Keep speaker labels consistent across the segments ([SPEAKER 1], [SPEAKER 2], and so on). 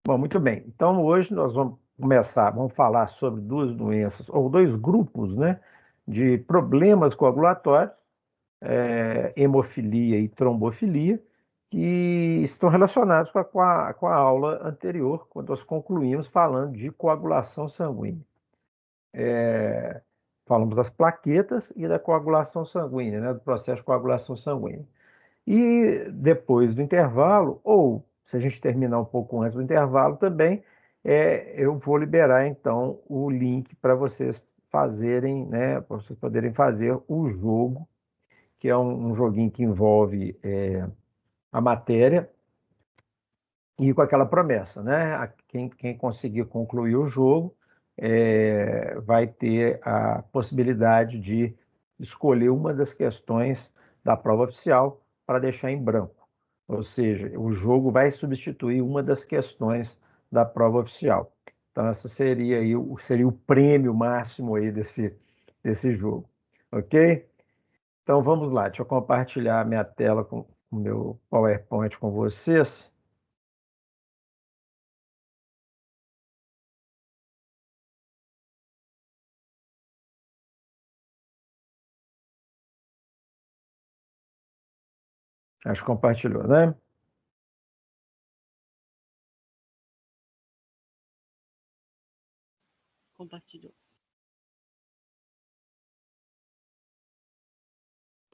[SPEAKER 1] Bom, muito bem. Então, hoje nós vamos falar sobre duas doenças, ou dois grupos, né, de problemas coagulatórios, hemofilia e trombofilia, que estão relacionados com a aula anterior, quando nós concluímos falando de coagulação sanguínea. Falamos das plaquetas e da coagulação sanguínea, né, do processo de coagulação sanguínea. E depois do intervalo, ou se a gente terminar um pouco antes do intervalo também, eu vou liberar então o link para vocês fazerem, né, para vocês poderem fazer o jogo, que é um joguinho que envolve a matéria e com aquela promessa, né? Quem conseguir concluir o jogo vai ter a possibilidade de escolher uma das questões da prova oficial para deixar em branco. Ou seja, o jogo vai substituir uma das questões da prova oficial. Então, essa seria aí seria o prêmio máximo aí desse jogo. Ok? Então, vamos lá. Deixa eu compartilhar a minha tela com o meu PowerPoint com vocês. Acho que compartilhou, né?
[SPEAKER 2] Compartilhou.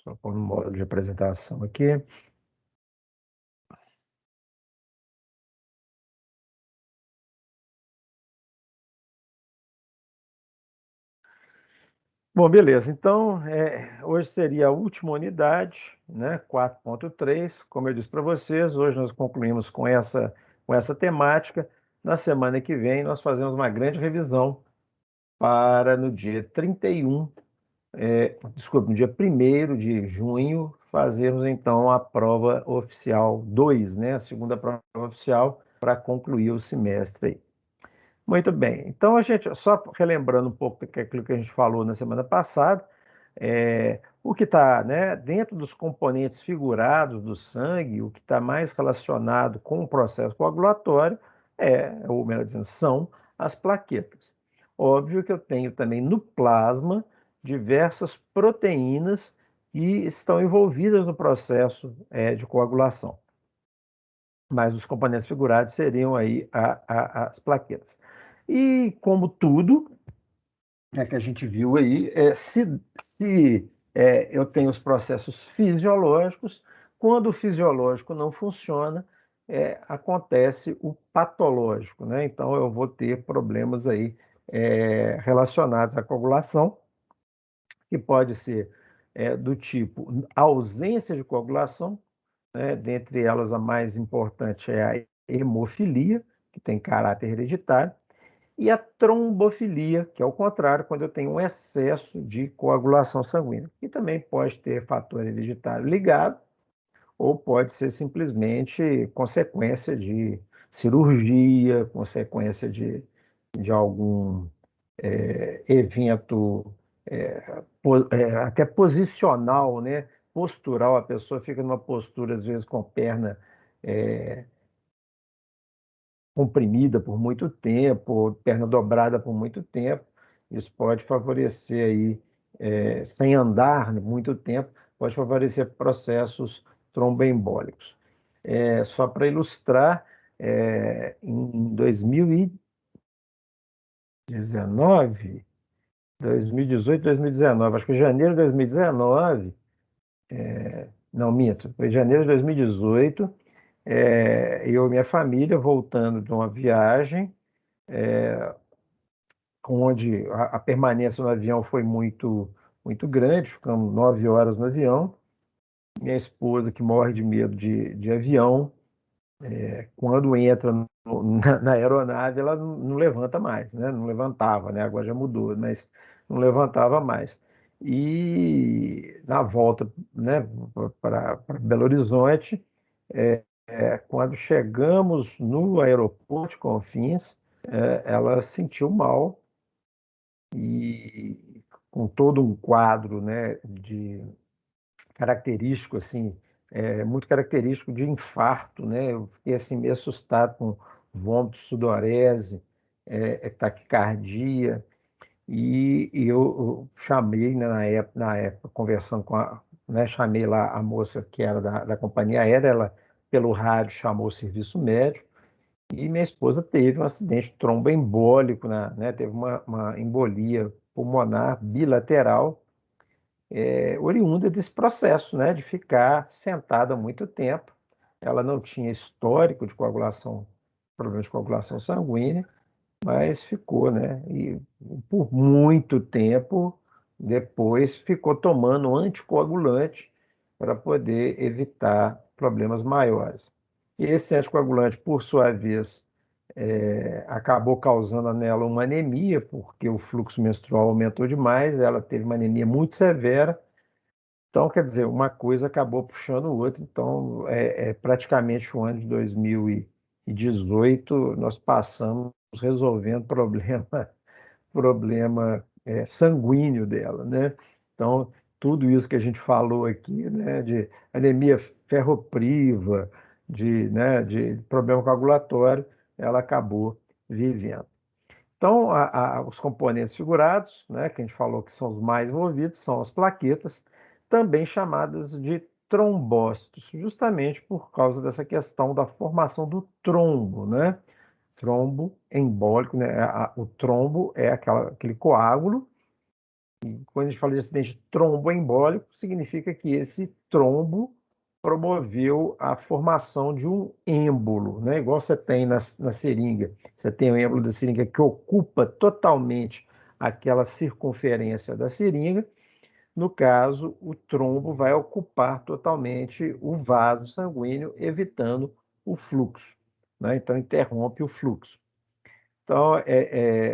[SPEAKER 1] Só pôr no modo de apresentação aqui. Bom, beleza. Então, hoje seria a última unidade, né? 4.3. Como eu disse para vocês, hoje nós concluímos com essa temática. Na semana que vem, nós fazemos uma grande revisão para no dia 31, desculpe, no dia 1º de junho, fazermos então a prova oficial 2, né? A segunda prova oficial para concluir o semestre aí. Muito bem. Então, a gente, só relembrando um pouco daquilo que a gente falou na semana passada, o que está, né, dentro dos componentes figurados do sangue, o que está mais relacionado com o processo coagulatório ou melhor dizendo, são as plaquetas. Óbvio que eu tenho também no plasma diversas proteínas que estão envolvidas no processo de coagulação. Mas os componentes figurados seriam aí as plaquetas. E como tudo que a gente viu aí, se eu tenho os processos fisiológicos, quando o fisiológico não funciona, acontece o patológico, né? Então eu vou ter problemas aí relacionados à coagulação, que pode ser do tipo ausência de coagulação, né? Dentre elas a mais importante é a hemofilia, que tem caráter hereditário, e a trombofilia, que é o contrário, quando eu tenho um excesso de coagulação sanguínea, que também pode ter fator hereditário ligado, ou pode ser simplesmente consequência de cirurgia, consequência de algum evento até posicional, né? Postural, a pessoa fica numa postura, às vezes, com a perna comprimida por muito tempo, perna dobrada por muito tempo, isso pode favorecer aí, sem andar muito tempo, pode favorecer processos tromboembólicos. Só para ilustrar, em 2019, 2018, 2019, acho que em janeiro de 2019, não, minto, foi em janeiro de 2018, eu e minha família voltando de uma viagem, onde a permanência no avião foi muito grande, ficamos 9 horas no avião. Minha esposa, que morre de medo de avião, quando entra na aeronave, ela não levanta mais, né? Não levantava, né? Agora já mudou, mas não levantava mais. E na volta, né, para Belo Horizonte, quando chegamos no aeroporto de Confins, ela sentiu mal e com todo um quadro, né, de muito característico de infarto, né? Eu fiquei assim meio assustado vômito, sudorese, taquicardia. E eu chamei, né, na época, conversando com né, chamei lá a moça que era da companhia aérea, ela, pelo rádio, chamou o serviço médico, e minha esposa teve um acidente tromboembólico, né, teve uma embolia pulmonar bilateral, oriunda desse processo, né, de ficar sentada há muito tempo. Ela não tinha histórico de coagulação, problema de coagulação sanguínea, mas ficou, né? E por muito tempo depois ficou tomando anticoagulante para poder evitar problemas maiores. E esse anticoagulante, por sua vez, acabou causando nela uma anemia, porque o fluxo menstrual aumentou demais, ela teve uma anemia muito severa. Então, quer dizer, uma coisa acabou puxando o outro. Então, praticamente o ano de 2018, nós passamos resolvendo problema sanguíneo dela, né? Então, tudo isso que a gente falou aqui, né, de anemia ferropriva, de problema coagulatório, ela acabou vivendo. Então, os componentes figurados, né, que a gente falou que são os mais envolvidos, são as plaquetas, também chamadas de trombócitos, justamente por causa dessa questão da formação do trombo, né? Trombo embólico, né? O trombo é aquele coágulo. Quando a gente fala de acidente tromboembólico, significa que esse trombo promoveu a formação de um êmbolo, né? Igual você tem na seringa. Você tem o êmbolo da seringa que ocupa totalmente aquela circunferência da seringa. No caso, o trombo vai ocupar totalmente o vaso sanguíneo, evitando o fluxo, né? Então, interrompe o fluxo. Então,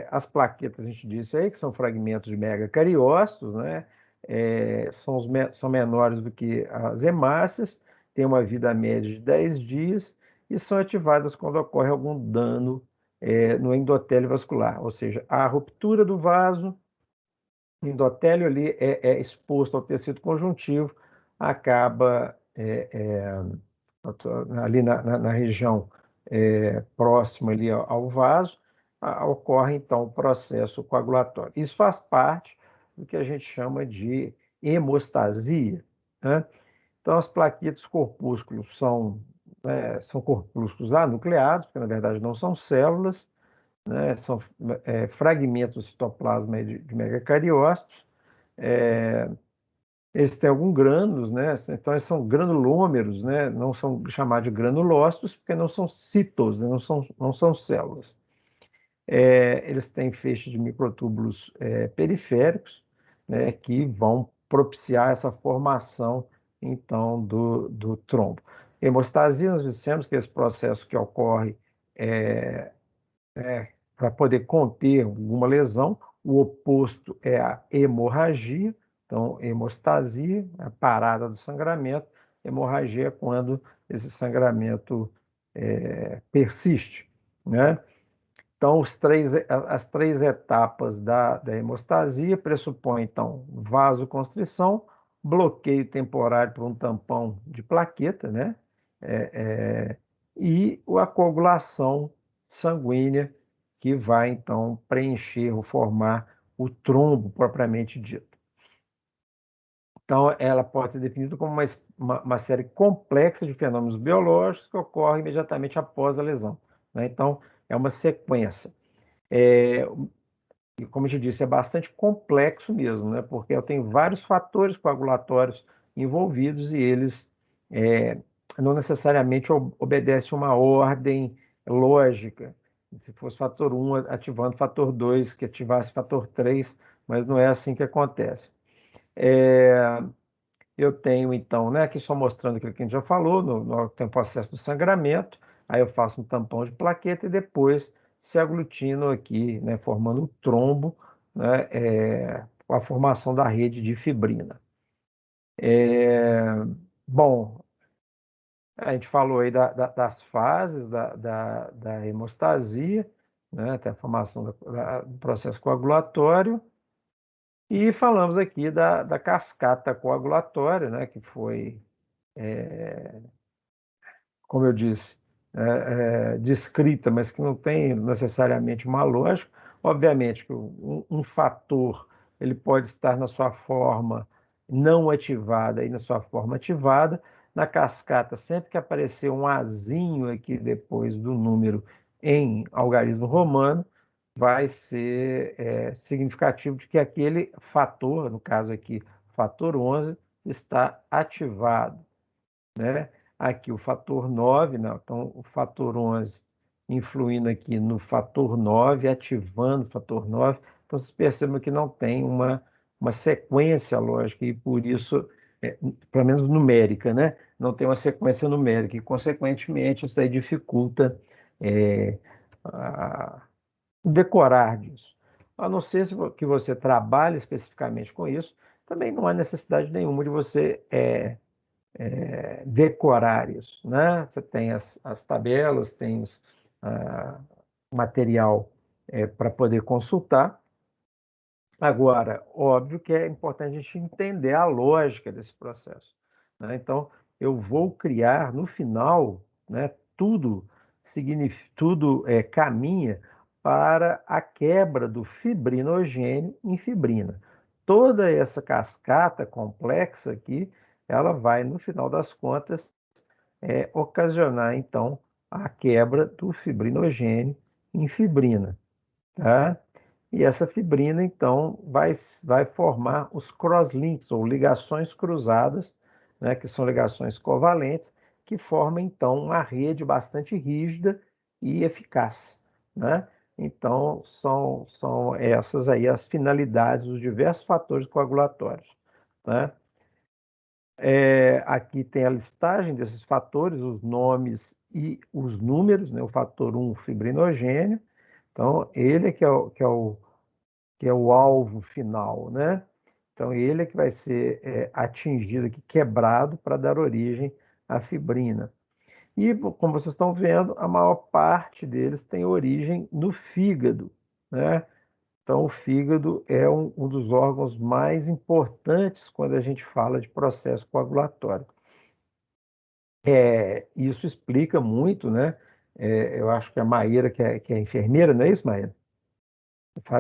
[SPEAKER 1] as plaquetas, a gente disse aí, que são fragmentos de megacariócitos, né? São menores do que as hemácias, têm uma vida média de 10 dias e são ativadas quando ocorre algum dano no endotélio vascular, ou seja, a ruptura do vaso, o endotélio ali é exposto ao tecido conjuntivo, acaba ali na região próxima ali ao vaso, ocorre então o processo coagulatório. Isso faz parte do que a gente chama de hemostasia, né? Então, as plaquetas corpúsculos são corpúsculos anucleados, porque na verdade não são células, né? São fragmentos do citoplasma de megacariócitos. Eles têm alguns grânulos, né? Então eles são granulômeros, né? Não são chamados de granulócitos porque não são citos, né? Não são células. Eles têm feixes de microtúbulos periféricos, né? Que vão propiciar essa formação, então, do trombo. Hemostasia, nós dissemos que esse processo que ocorre para poder conter alguma lesão. O oposto é a hemorragia. Então, hemostasia, a parada do sangramento. Hemorragia é quando esse sangramento persiste, né? Então, as três etapas da hemostasia pressupõem, então, vasoconstrição, bloqueio temporário por um tampão de plaqueta, né? E a coagulação sanguínea, que vai, então, preencher ou formar o trombo propriamente dito. Então, ela pode ser definida como uma série complexa de fenômenos biológicos que ocorrem imediatamente após a lesão, né? Então, é uma sequência. E como eu te disse, é bastante complexo mesmo, né? Porque eu tenho vários fatores coagulatórios envolvidos e eles é, não necessariamente obedecem uma ordem lógica. Se fosse fator 1 ativando fator 2, que ativasse fator 3, mas não é assim que acontece. Eu tenho, então, né, aqui só mostrando aquilo que a gente já falou, tem o processo do sangramento, aí eu faço um tampão de plaqueta e depois se aglutinam aqui, né, formando um trombo, né, com a formação da rede de fibrina. Bom, a gente falou aí das fases da hemostasia, né, até a formação do processo coagulatório, e falamos aqui da cascata coagulatória, né, que foi como eu disse, descrita, mas que não tem necessariamente uma lógica. Obviamente que um fator ele pode estar na sua forma não ativada e na sua forma ativada. Na cascata, sempre que aparecer um azinho aqui depois do número em algarismo romano, vai ser significativo de que aquele fator, no caso aqui, fator 11, está ativado, né? Aqui o fator 9, não, então o fator 11 influindo aqui no fator 9, ativando o fator 9. Então vocês percebam que não tem uma sequência lógica e por isso, pelo menos numérica, né? Não tem uma sequência numérica e, consequentemente, isso aí dificulta é, a, decorar disso. A não ser que você trabalhe especificamente com isso, também não há necessidade nenhuma de você decorar isso, né? Você tem as tabelas, tem o material para poder consultar. Agora, óbvio que é importante a gente entender a lógica desse processo, né? Então, eu vou criar, no final, né, tudo caminha para a quebra do fibrinogênio em fibrina. Toda essa cascata complexa aqui, ela vai, no final das contas, ocasionar, então, a quebra do fibrinogênio em fibrina, tá? E essa fibrina, então, vai formar os crosslinks, ou ligações cruzadas, né, que são ligações covalentes, que formam, então, uma rede bastante rígida e eficaz, né? Então, são essas aí as finalidades dos diversos fatores coagulatórios, né? Aqui tem a listagem desses fatores, os nomes e os números, né? O fator 1, fibrinogênio. Então, ele é que é o alvo final, né? Então, ele é que vai ser atingido aqui, quebrado, para dar origem à fibrina. E, como vocês estão vendo, a maior parte deles tem origem no fígado, né? Então, o fígado é um dos órgãos mais importantes quando a gente fala de processo coagulatório. Isso explica muito, né? Eu acho que a Maíra, que é enfermeira, não é isso, Maíra?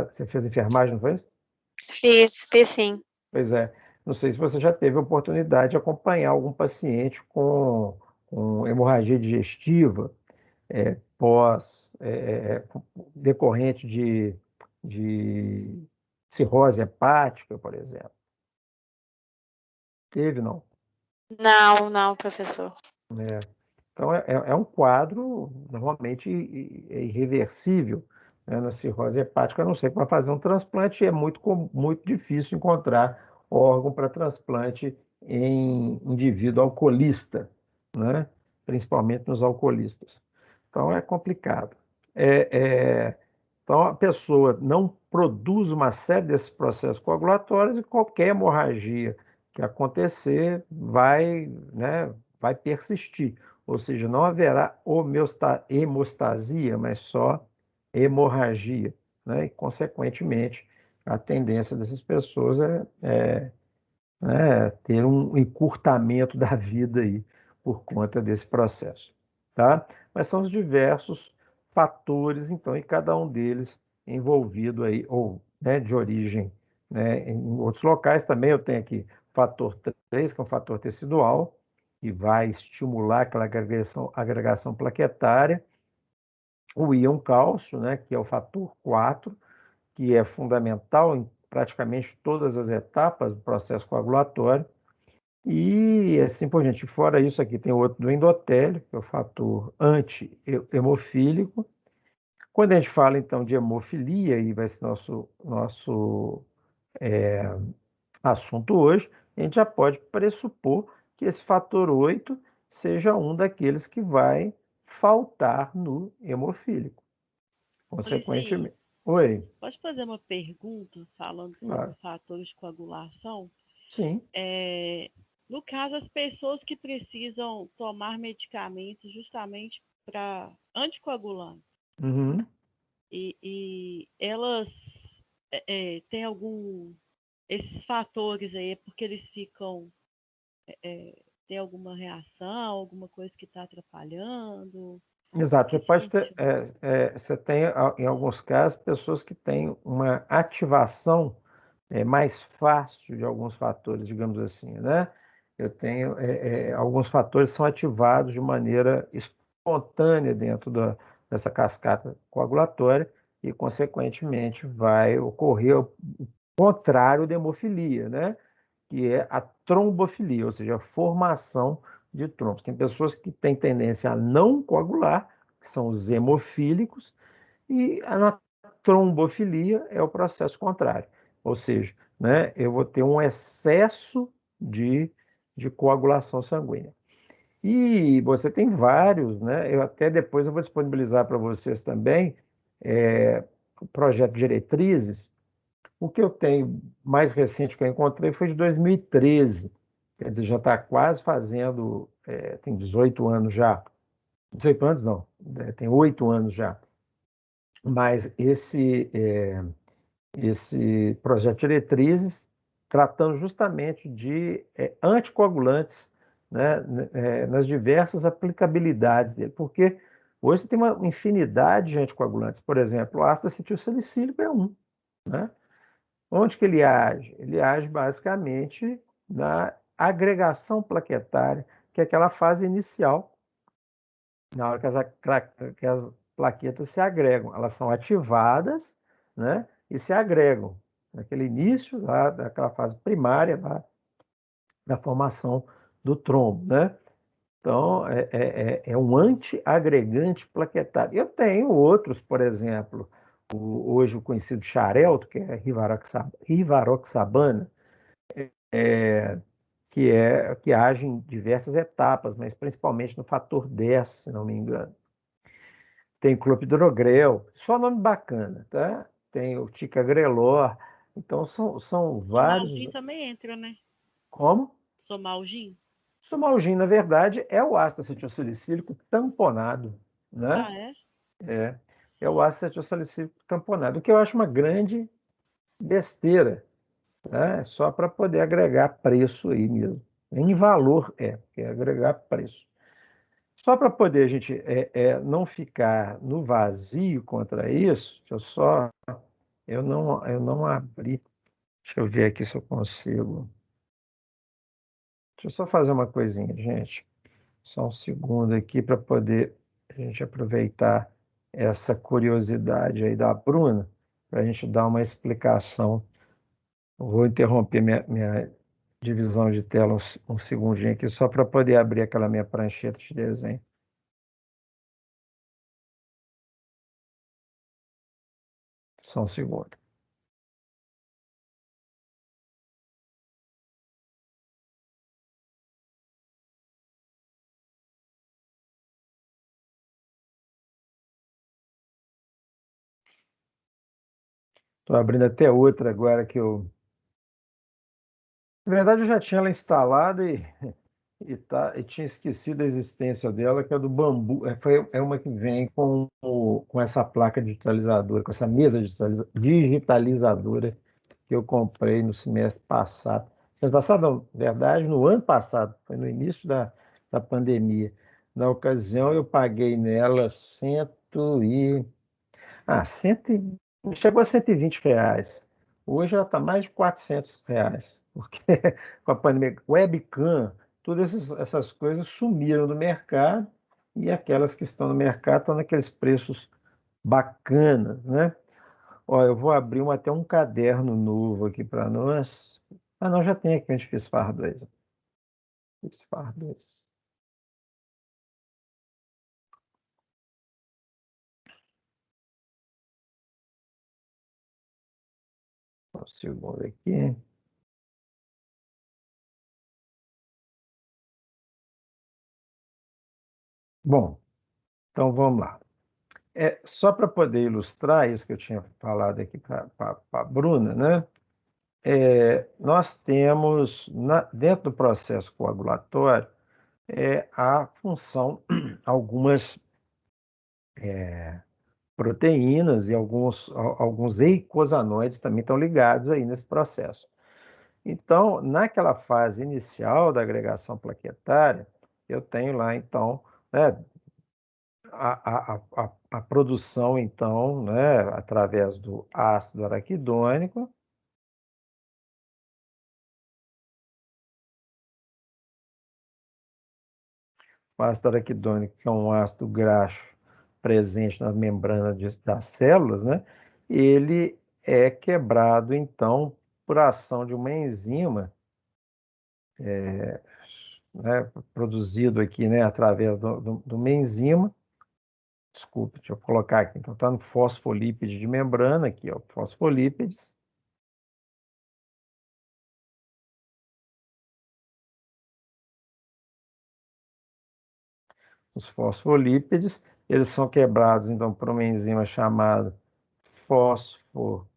[SPEAKER 1] Você fez enfermagem, não foi isso?
[SPEAKER 2] Fiz sim.
[SPEAKER 1] Pois é. Não sei se você já teve a oportunidade de acompanhar algum paciente com hemorragia digestiva decorrente de cirrose hepática, por exemplo. Teve, não?
[SPEAKER 2] Não, não, professor.
[SPEAKER 1] É. Então, é um quadro normalmente irreversível, né, na cirrose hepática, a não ser que vai fazer um transplante, e é muito difícil encontrar órgão para transplante em indivíduo alcoolista, né, principalmente nos alcoolistas. Então, é complicado. Então, a pessoa não produz uma série desses processos coagulatórios e qualquer hemorragia que acontecer né, vai persistir. Ou seja, não haverá hemostasia, mas só hemorragia, né? E, consequentemente, a tendência dessas pessoas né, ter um encurtamento da vida aí por conta desse processo, tá? Mas são os diversos fatores, então, e cada um deles envolvido aí, ou né, de origem, né, em outros locais também. Eu tenho aqui fator 3, que é um fator tecidual, que vai estimular aquela agregação plaquetária, o íon cálcio, né, que é o fator 4, que é fundamental em praticamente todas as etapas do processo coagulatório, e assim por diante. Fora isso, aqui tem outro do endotélio, que é o fator anti-hemofílico. Quando a gente fala, então, de hemofilia, e vai ser nosso assunto hoje, a gente já pode pressupor que esse fator 8 seja um daqueles que vai faltar no hemofílico.
[SPEAKER 3] Alice,
[SPEAKER 1] Consequentemente. Oi,
[SPEAKER 3] pode fazer uma pergunta falando sobre
[SPEAKER 1] claro.
[SPEAKER 3] fatores de coagulação?
[SPEAKER 1] Sim.
[SPEAKER 3] É, no caso, as pessoas que precisam tomar medicamentos justamente para anticoagulantes,
[SPEAKER 1] Uhum.
[SPEAKER 3] e elas têm esses fatores aí, é porque eles ficam, tem alguma reação, alguma coisa que está atrapalhando?
[SPEAKER 1] Exato, você pode ter,
[SPEAKER 3] sentido.
[SPEAKER 1] você tem, em alguns casos, pessoas que têm uma ativação mais fácil de alguns fatores, digamos assim, né? Eu tenho, alguns fatores são ativados de maneira espontânea dentro dessa cascata coagulatória e, consequentemente, vai ocorrer o contrário da hemofilia, né? Que é a trombofilia, ou seja, a formação de trombos. Tem pessoas que têm tendência a não coagular, que são os hemofílicos, e a trombofilia é o processo contrário, ou seja, né, eu vou ter um excesso de coagulação sanguínea. E você tem vários, né? Eu até depois eu vou disponibilizar para vocês também o projeto Diretrizes. O que eu tenho mais recente que eu encontrei foi de 2013. Quer dizer, já está quase fazendo, tem 18 anos já. 18 anos não, tem 8 anos já. Mas esse projeto Diretrizes, tratando justamente de anticoagulantes, né, nas diversas aplicabilidades dele, porque hoje você tem uma infinidade de anticoagulantes. Por exemplo, o ácido acetilsalicílico é um, né? Onde que ele age? Ele age basicamente na agregação plaquetária, que é aquela fase inicial, na hora que as plaquetas se agregam. Elas são ativadas, né, e se agregam. Naquele início, lá, daquela fase primária, lá, da formação do trombo, né? Então, é um antiagregante plaquetário. Eu tenho outros, por exemplo, hoje o conhecido Xarelto, que é rivaroxabana, que age em diversas etapas, mas principalmente no fator 10, se não me engano. Tem clopidogrel, só nome bacana, tá? Tem o ticagrelor. Então, são
[SPEAKER 3] Somalgin
[SPEAKER 1] vários.
[SPEAKER 3] também entra, né?
[SPEAKER 1] Como?
[SPEAKER 3] Somalgin?
[SPEAKER 1] Somalgin, na verdade, é o ácido acetilsalicílico tamponado, né?
[SPEAKER 3] Ah, é?
[SPEAKER 1] É, é o ácido acetilsalicílico tamponado, o que eu acho uma grande besteira, né? Só para poder agregar preço aí mesmo. Em valor porque é agregar preço. Só para poder a gente não ficar no vazio contra isso, eu não abri. Deixa eu ver aqui se eu consigo. Deixa eu só fazer uma coisinha, gente. Só um segundo aqui para poder a gente aproveitar essa curiosidade aí da Bruna, para a gente dar uma explicação. Eu vou interromper minha divisão de tela um segundinho aqui, só para poder abrir aquela minha prancheta de desenho. Só um segundo. Estou abrindo até outra agora que eu. Na verdade, eu já tinha ela instalada e tinha esquecido a existência dela, que é do bambu. É uma que vem com essa placa digitalizadora, com essa mesa digitalizadora que eu comprei no semestre passado. Semestre passado, não, na verdade, no ano passado, foi no início da pandemia. Na ocasião, eu paguei nela chegou a R$ 120. Hoje ela está mais de R$ 400, porque com a pandemia, webcam, todas essas coisas sumiram do mercado e aquelas que estão no mercado estão naqueles preços bacanas, né? Ó, eu vou abrir até um caderno novo aqui para nós. Ah, não, já tem aqui onde fiz FAR 2. Fiz FAR 2. Um segundo aqui. Bom, então vamos lá. Só para poder ilustrar isso que eu tinha falado aqui para a Bruna, né? Nós temos, dentro do processo coagulatório, a função, algumas proteínas e alguns eicosanoides também estão ligados aí nesse processo. Então, naquela fase inicial da agregação plaquetária, eu tenho lá, então, né, a produção, então, né, através do ácido araquidônico. O ácido araquidônico, que é um ácido graxo presente na membrana das células, né, ele é quebrado, então, por ação de uma enzima, né, produzido aqui, né, através de uma enzima. Desculpe, deixa eu colocar aqui. Então, está no fosfolípide de membrana, aqui, ó, fosfolípides. Os fosfolípides, eles são quebrados, então, por uma enzima chamada fosfolipase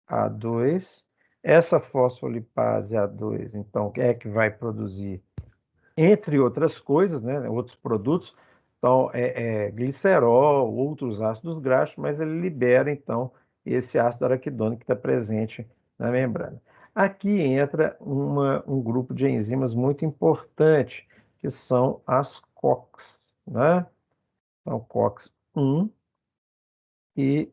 [SPEAKER 1] A2. Essa fosfolipase A2, então, é que vai produzir, entre outras coisas, né, outros produtos, então, glicerol, outros ácidos graxos, mas ele libera, então, esse ácido araquidônico que está presente na membrana. Aqui entra um grupo de enzimas muito importante, que são as COX, né? Então, COX-1 e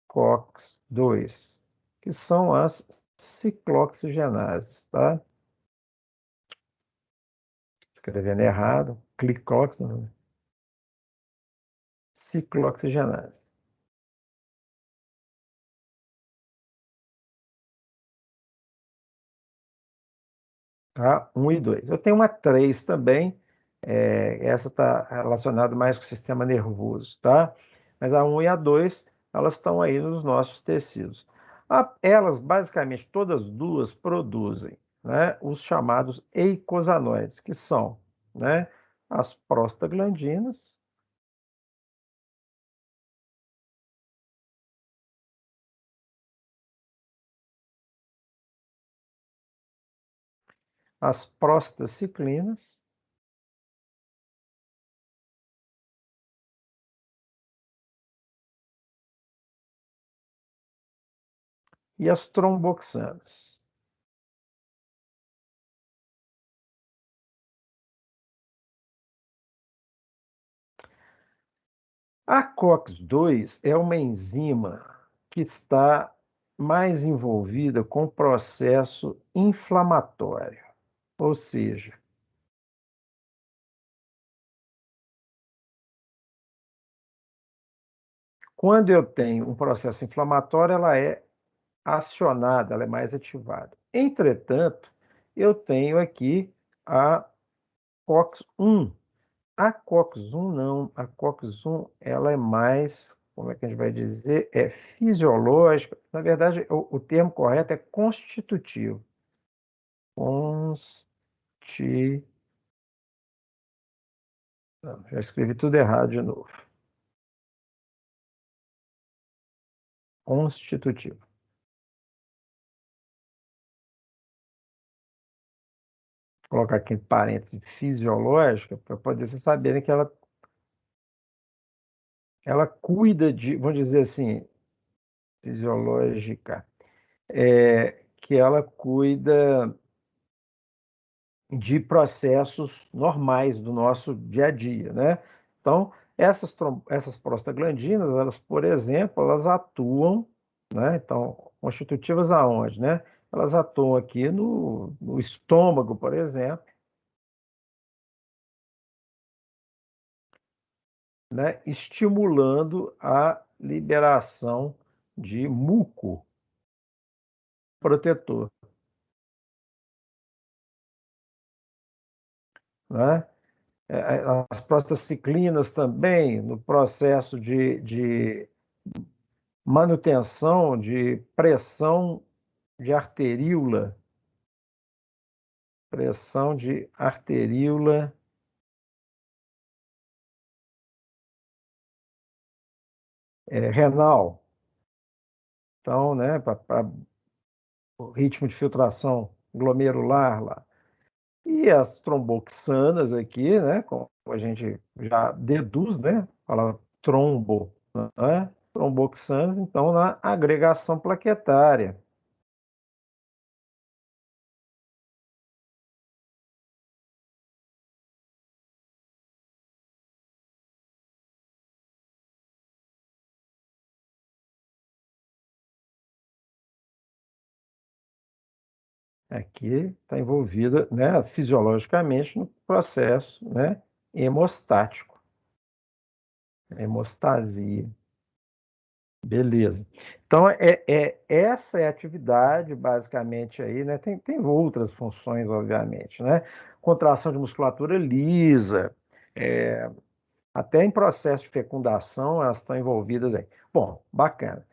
[SPEAKER 1] COX-2, que são as ciclooxigenases, tá? Escrevendo errado, clicox, não, ciclooxigenase. Tá? 1 e 2. Eu tenho uma 3 também, essa está relacionada mais com o sistema nervoso, tá? Mas a 1 e a 2, elas estão aí nos nossos tecidos. Elas, basicamente, todas duas produzem, né, os chamados eicosanoides, que são, né, as prostaglandinas, as prostaciclinas e as tromboxanas. A COX-2 é uma enzima que está mais envolvida com o processo inflamatório, ou seja, quando eu tenho um processo inflamatório, ela é acionada, ela é mais ativada. Entretanto, eu tenho aqui a COX-1. A COX-1 não, a COX-1 ela é mais, como é que a gente vai dizer, é fisiológica. Na verdade, o termo correto é constitutivo. Não, já escrevi tudo errado de novo. Constitutivo. Vou colocar aqui em parênteses fisiológica, para poder vocês saberem que ela cuida de, vamos dizer assim, fisiológica, que ela cuida de processos normais do nosso dia a dia, né? Então, essas prostaglandinas, elas, por exemplo, elas atuam, né? Então, constitutivas aonde, né? Elas atuam aqui no estômago, por exemplo, né? Estimulando a liberação de muco protetor, né? As prostaciclinas também, no processo de manutenção de pressão de arteríola renal. Então, né, para o ritmo de filtração glomerular lá. E as tromboxanas aqui, né, como a gente já deduz, né, fala trombo, né, tromboxanas, então, na agregação plaquetária. Aqui está envolvida, né, fisiologicamente no processo, né, hemostático, hemostasia. Beleza. Então, essa é a atividade, basicamente, aí, né? Tem outras funções, obviamente, né? Contração de musculatura lisa, até em processo de fecundação, elas estão envolvidas aí. Bom, bacana.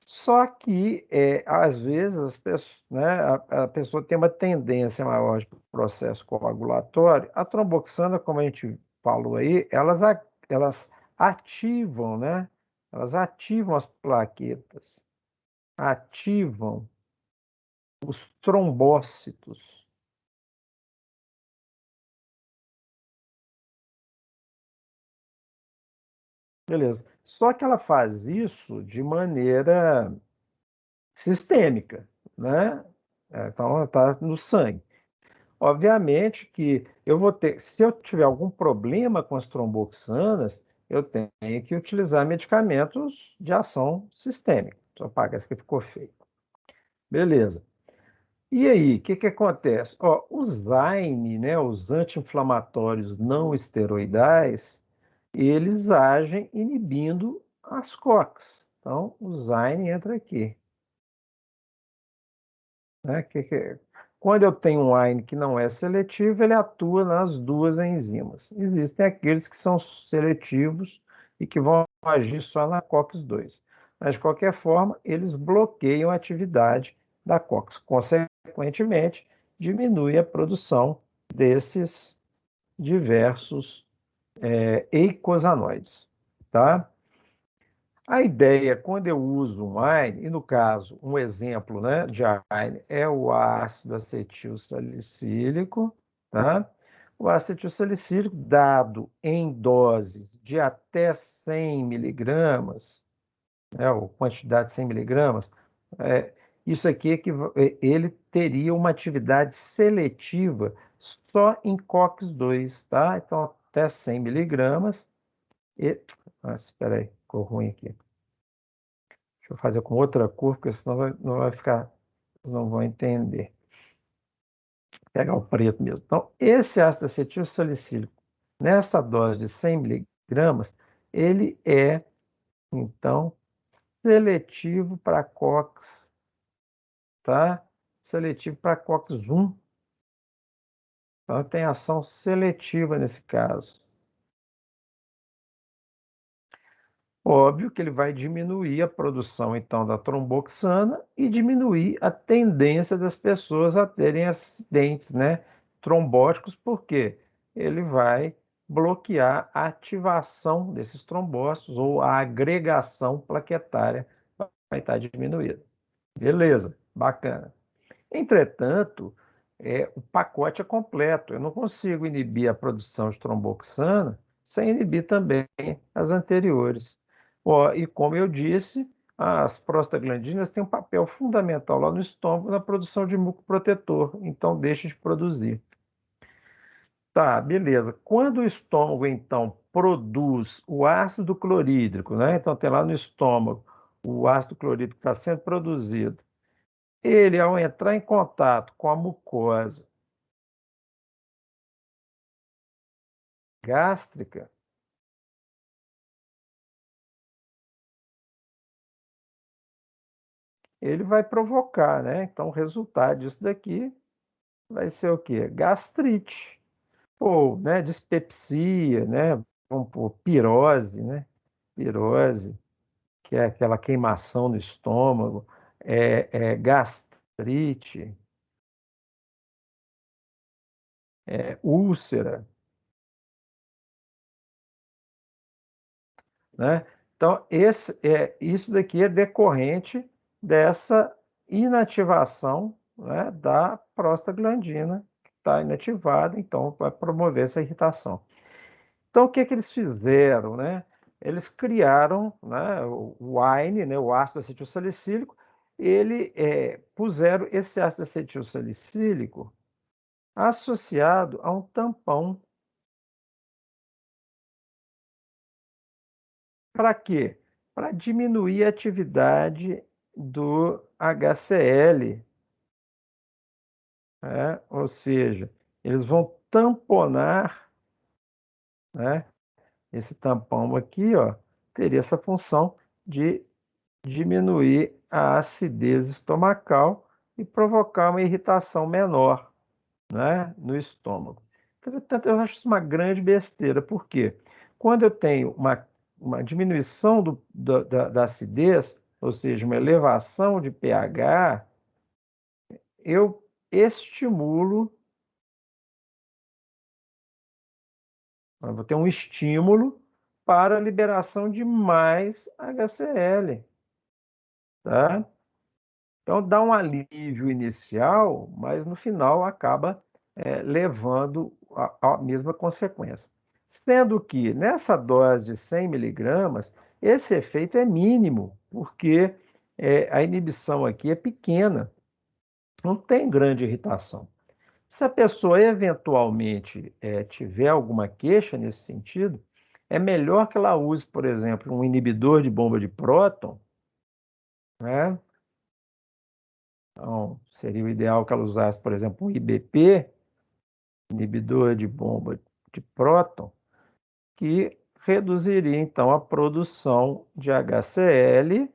[SPEAKER 1] Só que, às vezes, as pessoas, né, a pessoa tem uma tendência maior de processo coagulatório. A tromboxana, como a gente falou aí, elas ativam, né? Elas ativam as plaquetas, ativam os trombócitos. Beleza. Só que ela faz isso de maneira sistêmica, né? Então, ela está no sangue. Obviamente que eu vou ter, se eu tiver algum problema com as tromboxanas, eu tenho que utilizar medicamentos de ação sistêmica. Só parece que ficou feio. Beleza. E aí, o que que acontece? Ó, os ZAINE, né, os anti-inflamatórios não esteroidais, eles agem inibindo as COX. Então, o ZAINE entra aqui. Né? Quando eu tenho um AINE que não é seletivo, ele atua nas duas enzimas. Existem aqueles que são seletivos e que vão agir só na COX-2. Mas, de qualquer forma, eles bloqueiam a atividade da COX. Consequentemente, diminui a produção desses diversos eicosanoides. Tá? A ideia, quando eu uso um AINE, e no caso, um exemplo, né, de AINE é o ácido acetil salicílico, tá? O ácido salicílico, dado em doses de até 100 miligramas, né, ou quantidade de 100 miligramas, é, isso aqui ele teria uma atividade seletiva só em COX-2, tá? Então, até 100 miligramas. Espera aí, ficou ruim aqui. Deixa eu fazer com outra cor, porque senão não vai ficar, vocês não vão entender. Vou pegar o preto mesmo. Então, esse ácido acetil salicílico, nessa dose de 100 miligramas, ele é, então, seletivo para COX, tá? Seletivo para COX-1. Então, tem ação seletiva nesse caso. Óbvio que ele vai diminuir a produção, então, da tromboxana e diminuir a tendência das pessoas a terem acidentes, né, trombóticos, porque ele vai bloquear a ativação desses trombócitos ou a agregação plaquetária vai estar diminuída. Beleza, bacana. Entretanto, o pacote é completo. Eu não consigo inibir a produção de tromboxana sem inibir também as anteriores. Ó, e como eu disse, as prostaglandinas têm um papel fundamental lá no estômago na produção de mucoprotetor, então deixa de produzir. Tá, beleza. Quando o estômago, então, produz o ácido clorídrico, né? Então tem lá no estômago o ácido clorídrico está sendo produzido. Ele, ao entrar em contato com a mucosa gástrica, ele vai provocar, né? Então, o resultado disso daqui vai ser o quê? Gastrite, ou, né, dispepsia, né? Vamos pôr pirose, né? Pirose, que é aquela queimação no estômago, gastrite, úlcera, né? Então, isso daqui é decorrente dessa inativação, né, da prostaglandina, que está inativada, então vai promover essa irritação. Então, o que que eles fizeram, né? Eles criaram, né, o AINE, né, o ácido acetilsalicílico, puseram esse ácido acetilsalicílico associado a um tampão. Para quê? Para diminuir a atividade do HCl, né? Ou seja, eles vão tamponar, né? Esse tampão aqui, ó, teria essa função de diminuir a acidez estomacal e provocar uma irritação menor, né, no estômago. Entretanto, eu acho isso uma grande besteira, porque quando eu tenho uma diminuição da acidez, ou seja, uma elevação de pH, eu estimulo, eu vou ter um estímulo para a liberação de mais HCl, tá? Então dá um alívio inicial, mas no final acaba levando a mesma consequência. Sendo que nessa dose de 100 miligramas, esse efeito é mínimo, porque a inibição aqui é pequena, não tem grande irritação. Se a pessoa eventualmente tiver alguma queixa nesse sentido, é melhor que ela use, por exemplo, um inibidor de bomba de próton, né? Então, seria o ideal que ela usasse, por exemplo, um IBP, inibidor de bomba de próton, que reduziria então a produção de HCl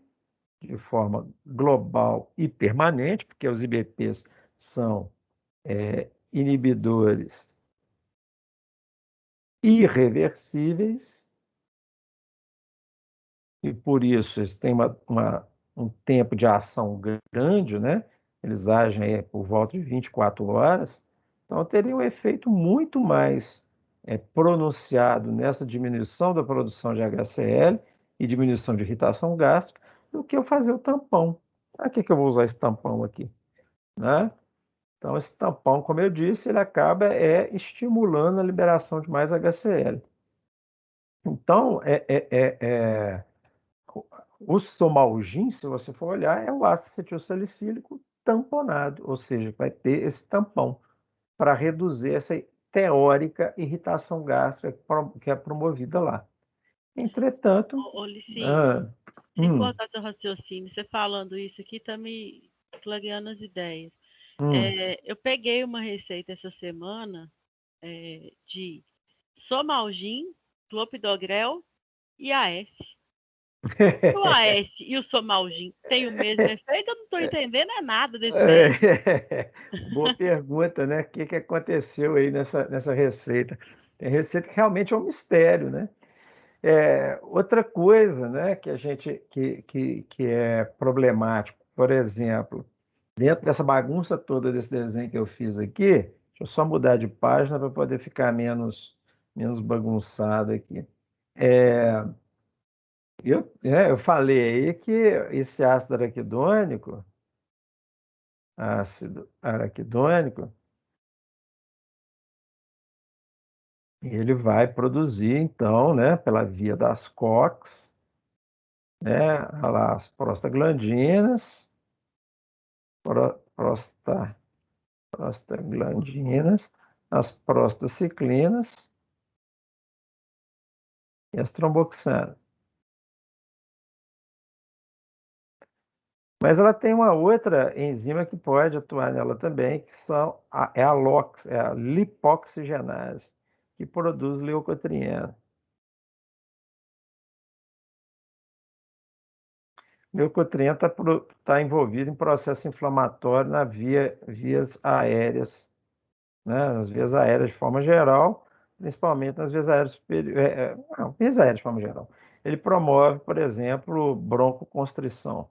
[SPEAKER 1] de forma global e permanente, porque os IBPs são inibidores irreversíveis e por isso eles têm um tempo de ação grande, né? Eles agem por volta de 24 horas, então teria um efeito muito mais pronunciado nessa diminuição da produção de HCl e diminuição de irritação gástrica do que eu fazer o tampão. Para que eu vou usar esse tampão aqui, né? Então, esse tampão, como eu disse, ele acaba estimulando a liberação de mais HCl. Então, o Somalgin, se você for olhar, é o ácido acetilsalicílico tamponado, ou seja, vai ter esse tampão para reduzir essa teórica irritação gástrica que é promovida lá. Entretanto,
[SPEAKER 3] Ô, Licinho,
[SPEAKER 1] ah,
[SPEAKER 3] sem cortar seu raciocínio, você falando isso aqui tá me clareando as ideias. Eu peguei uma receita essa semana de Somalgin, Clopidogrel e AS. O AS e o Somalgin têm o mesmo efeito? Eu não estou entendendo nada desse daí.
[SPEAKER 1] Boa pergunta, né? O que aconteceu aí nessa receita? Tem receita que realmente é um mistério, né? Outra coisa, né, que a gente que é problemático, por exemplo, dentro dessa bagunça toda desse desenho que eu fiz aqui, deixa eu só mudar de página para poder ficar menos bagunçado aqui. Eu falei aí que esse ácido araquidônico, ele vai produzir, então, né, pela via das COX, né, as prostaglandinas, prosta, prostaglandinas, as prostaciclinas e as tromboxanas. Mas ela tem uma outra enzima que pode atuar nela também, que é a lipoxigenase, que produz leucotriena. Leucotriena está envolvido em processo inflamatório vias aéreas, né? Nas vias aéreas de forma geral, principalmente nas vias aéreas superiores. Não, vias aéreas de forma geral. Ele promove, por exemplo, broncoconstrição.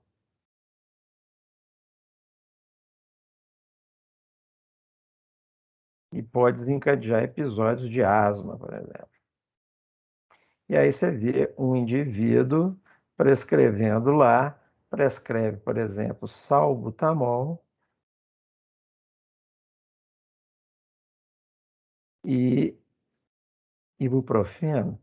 [SPEAKER 1] E pode desencadear episódios de asma, por exemplo. E aí você vê um indivíduo prescrevendo lá, prescreve, por exemplo, salbutamol e ibuprofeno.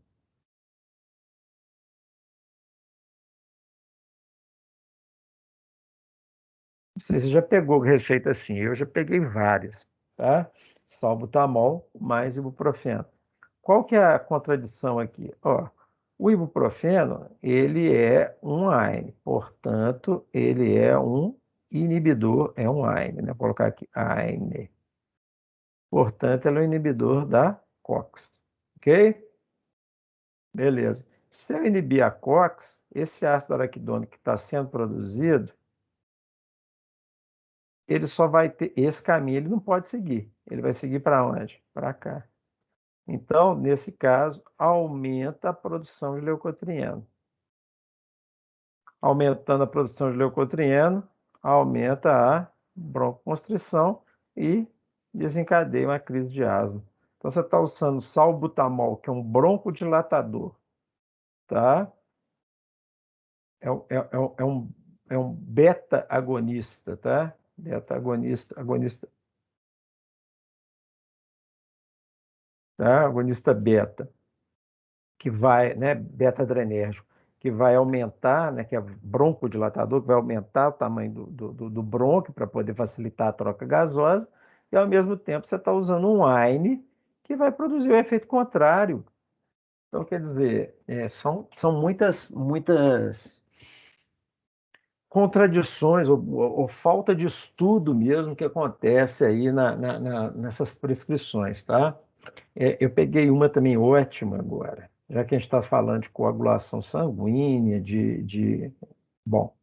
[SPEAKER 1] Não sei se você já pegou receita assim, eu já peguei várias, tá? Salbutamol mais ibuprofeno. Qual que é a contradição aqui? Ó, o ibuprofeno, ele é um AINE, portanto, ele é um inibidor, é um AINE, né? Vou colocar aqui, AINE. Portanto, ela é um inibidor da COX. Ok? Beleza. Se eu inibir a COX, esse ácido araquidônico que está sendo produzido, ele só vai ter esse caminho, ele não pode seguir. Ele vai seguir para onde? Para cá. Então, nesse caso, aumenta a produção de leucotrieno. Aumentando a produção de leucotrieno, aumenta a broncoconstrição e desencadeia uma crise de asma. Então, você está usando salbutamol, que é um broncodilatador, tá? É um beta-agonista, tá? Beta-agonista, tá? Agonista beta, que vai, né? Beta-adrenérgico, que vai aumentar, né? Que é broncodilatador, que vai aumentar o tamanho do brônquio para poder facilitar a troca gasosa, e ao mesmo tempo você está usando um AINE que vai produzir o efeito contrário. Então, quer dizer, são muitas contradições ou falta de estudo mesmo que acontece aí nessas prescrições, tá? Eu peguei uma também ótima agora, já que a gente está falando de coagulação sanguínea, Bom,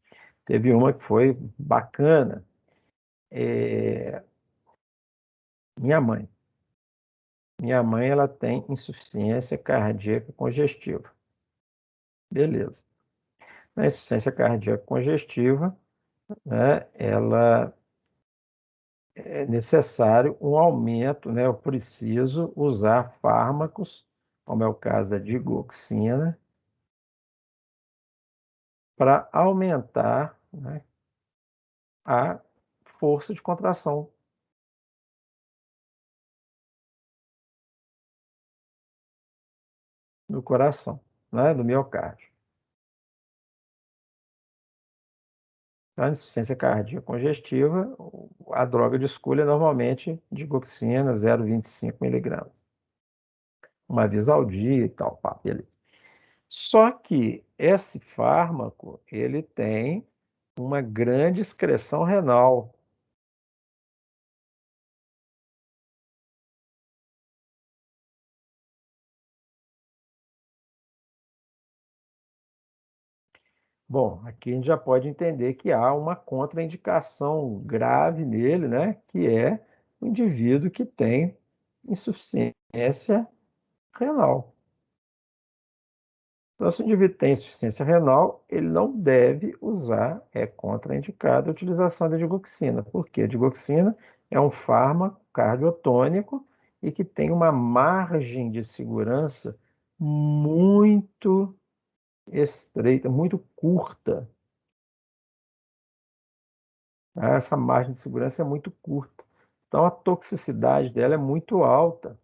[SPEAKER 1] teve uma que foi bacana. É, minha mãe. Minha mãe, ela tem insuficiência cardíaca congestiva. Beleza. Na insuficiência cardíaca congestiva, né, ela é necessário um aumento, né? Eu preciso usar fármacos, como é o caso da digoxina, para aumentar, né, a força de contração do coração, né, do miocárdio. Então, a insuficiência cardíaca congestiva, a droga de escolha é normalmente digoxina 0,25 miligramas, uma vez ao dia e tal, pá, beleza. Só que esse fármaco, ele tem uma grande excreção renal. Bom, aqui a gente já pode entender que há uma contraindicação grave nele, né? Que é o indivíduo que tem insuficiência renal. Então, se o indivíduo tem insuficiência renal, ele não deve usar, é contraindicada a utilização da digoxina. Por quê? A digoxina é um fármaco cardiotônico e que tem uma margem de segurança muito estreita, muito curta. Essa margem de segurança é muito curta. Então, a toxicidade dela é muito alta.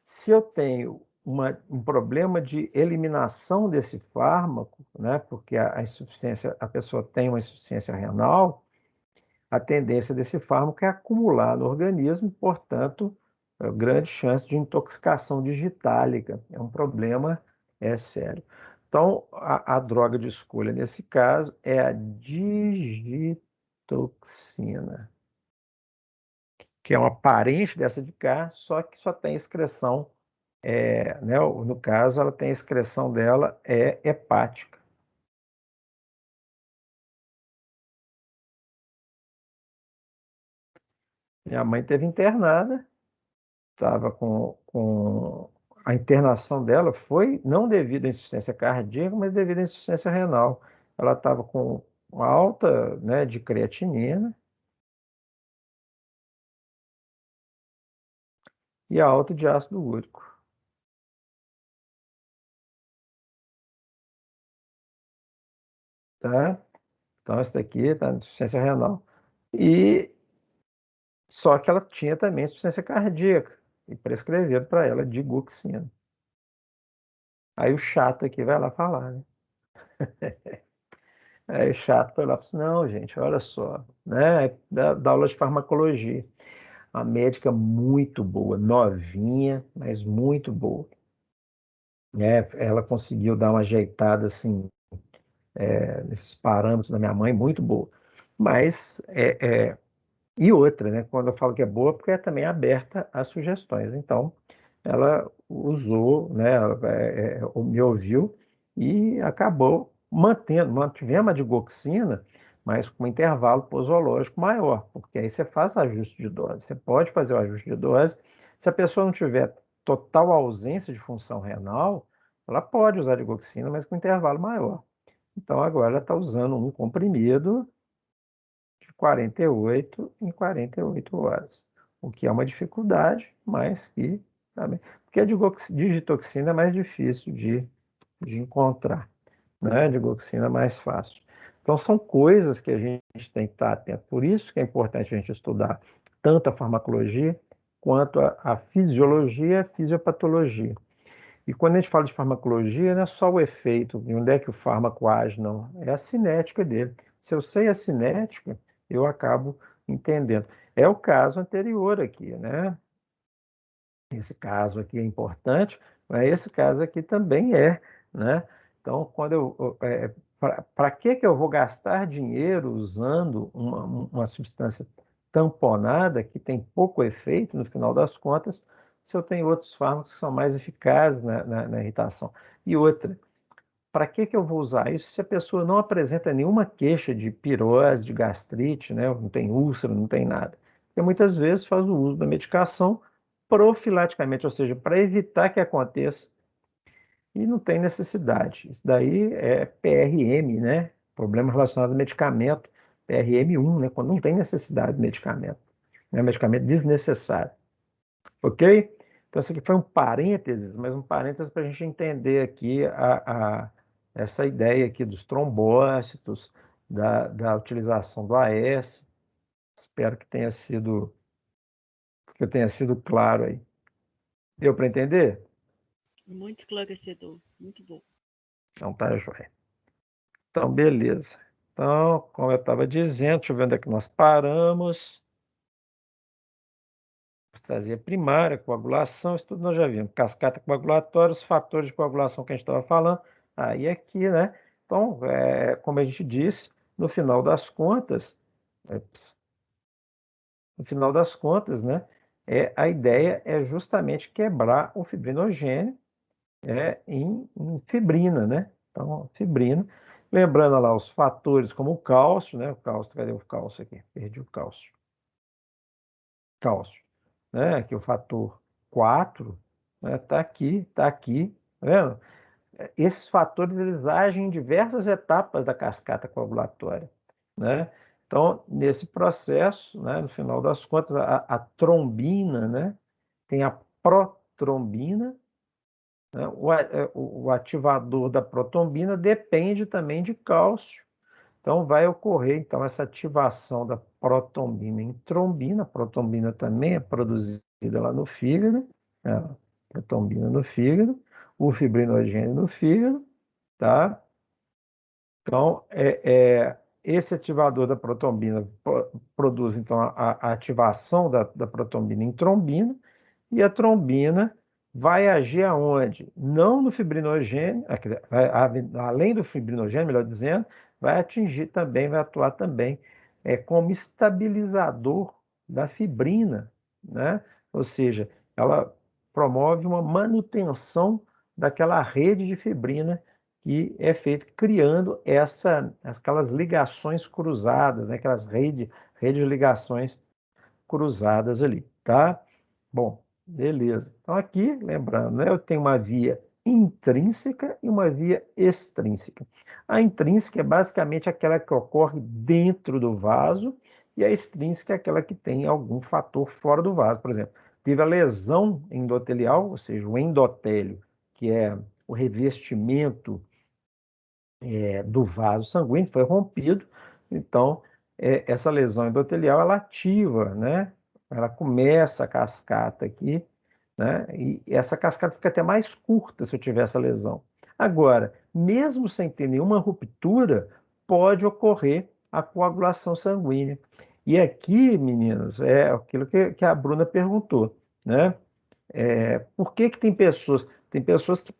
[SPEAKER 1] Se eu tenho um problema de eliminação desse fármaco, né, porque a pessoa tem uma insuficiência renal, a tendência desse fármaco é acumular no organismo, portanto, grande chance de intoxicação digitálica. É um problema sério. Então, a droga de escolha nesse caso é a digitoxina, que é uma parente dessa de cá, só que só tem excreção, né, no caso, ela tem a excreção dela hepática. Minha mãe teve internada, estava com a internação dela foi não devido à insuficiência cardíaca, mas devido à insuficiência renal. Ela estava com uma alta, né, de creatinina e alta de ácido úrico, tá? Então, essa daqui está insuficiência renal. E só que ela tinha também insuficiência cardíaca e prescreveram para ela digoxina. Aí o chato aqui vai lá falar, né? Aí o chato foi lá e falou assim, não, gente, olha só, né? Da aula de farmacologia. A médica muito boa, novinha, mas muito boa. Né? Ela conseguiu dar uma ajeitada assim, nesses parâmetros da minha mãe, muito boa. Mas E outra, né? Quando eu falo que é boa, porque é também aberta a sugestões. Então, ela usou, né? Me ouviu e acabou mantivemos a digoxina, mas com um intervalo posológico maior, porque aí você faz ajuste de dose. Você pode fazer o ajuste de dose. Se a pessoa não tiver total ausência de função renal, ela pode usar digoxina, mas com intervalo maior. Então, agora ela está usando um comprimido de 48 em 48 horas, o que é uma dificuldade, mas que também. Porque a digitoxina é mais difícil de encontrar, né? A digoxina é mais fácil. Então, são coisas que a gente tem que estar atento. Por isso que é importante a gente estudar tanto a farmacologia quanto a fisiologia e a fisiopatologia. E quando a gente fala de farmacologia, não é só o efeito, de onde é que o fármaco age, não. É a cinética dele. Se eu sei a cinética, eu acabo entendendo. É o caso anterior aqui, né? Esse caso aqui é importante, mas esse caso aqui também é, né? Então, para que eu vou gastar dinheiro usando uma substância tamponada que tem pouco efeito no final das contas, se eu tenho outros fármacos que são mais eficazes na irritação? E outra, para que eu vou usar isso se a pessoa não apresenta nenhuma queixa de pirose, de gastrite, né? Não tem úlcera, não tem nada? Porque muitas vezes faz o uso da medicação profilaticamente, ou seja, para evitar que aconteça, e não tem necessidade. Isso daí é PRM, né? Problema relacionado ao medicamento, PRM1, né? Quando não tem necessidade de medicamento, né? Medicamento desnecessário. Ok? Então, isso aqui foi um parênteses, mas um parênteses para a gente entender aqui essa ideia aqui dos trombócitos, da utilização do AS. Espero que eu tenha sido claro aí. Deu para entender?
[SPEAKER 3] Muito esclarecedor, muito bom.
[SPEAKER 1] Então tá, joia. Então, beleza. Então, como eu estava dizendo, deixa eu ver onde é que nós paramos. Apostasia primária, coagulação, isso tudo nós já vimos. Cascata coagulatória, os fatores de coagulação que a gente estava falando. Aí aqui, né? Então, como a gente disse, no final das contas, né? A ideia é justamente quebrar o fibrinogênio em fibrina, né? Então, fibrina. Lembrando lá os fatores como o cálcio, né? O cálcio, cadê o cálcio aqui? Perdi o cálcio. Cálcio, né? Aqui o fator 4, né? Tá aqui, tá vendo? Esses fatores eles agem em diversas etapas da cascata coagulatória, né? Então, nesse processo, né, no final das contas, a trombina, né, tem a protrombina, né? O ativador da protrombina depende também de cálcio. Então, vai ocorrer então, essa ativação da protrombina em trombina. A protrombina também é produzida lá no fígado, né? Protrombina no fígado, o fibrinogênio no fígado, tá? Então, esse ativador da protrombina produz então a ativação da protrombina em trombina, e a trombina vai agir aonde? Não no fibrinogênio, além do fibrinogênio, melhor dizendo, vai atuar também como estabilizador da fibrina, né? Ou seja, ela promove uma manutenção daquela rede de fibrina que é feita criando aquelas ligações cruzadas, né? Aquelas redes de ligações cruzadas ali, tá? Bom, beleza. Então aqui, lembrando, né, eu tenho uma via intrínseca e uma via extrínseca. A intrínseca é basicamente aquela que ocorre dentro do vaso e a extrínseca é aquela que tem algum fator fora do vaso. Por exemplo, teve a lesão endotelial, ou seja, o endotélio, que é o revestimento do vaso sanguíneo, foi rompido. Então, essa lesão endotelial, ela ativa, né? Ela começa a cascata aqui, né? E essa cascata fica até mais curta se eu tiver essa lesão. Agora, mesmo sem ter nenhuma ruptura, pode ocorrer a coagulação sanguínea. E aqui, meninos, é aquilo que a Bruna perguntou, né? Por que tem pessoas que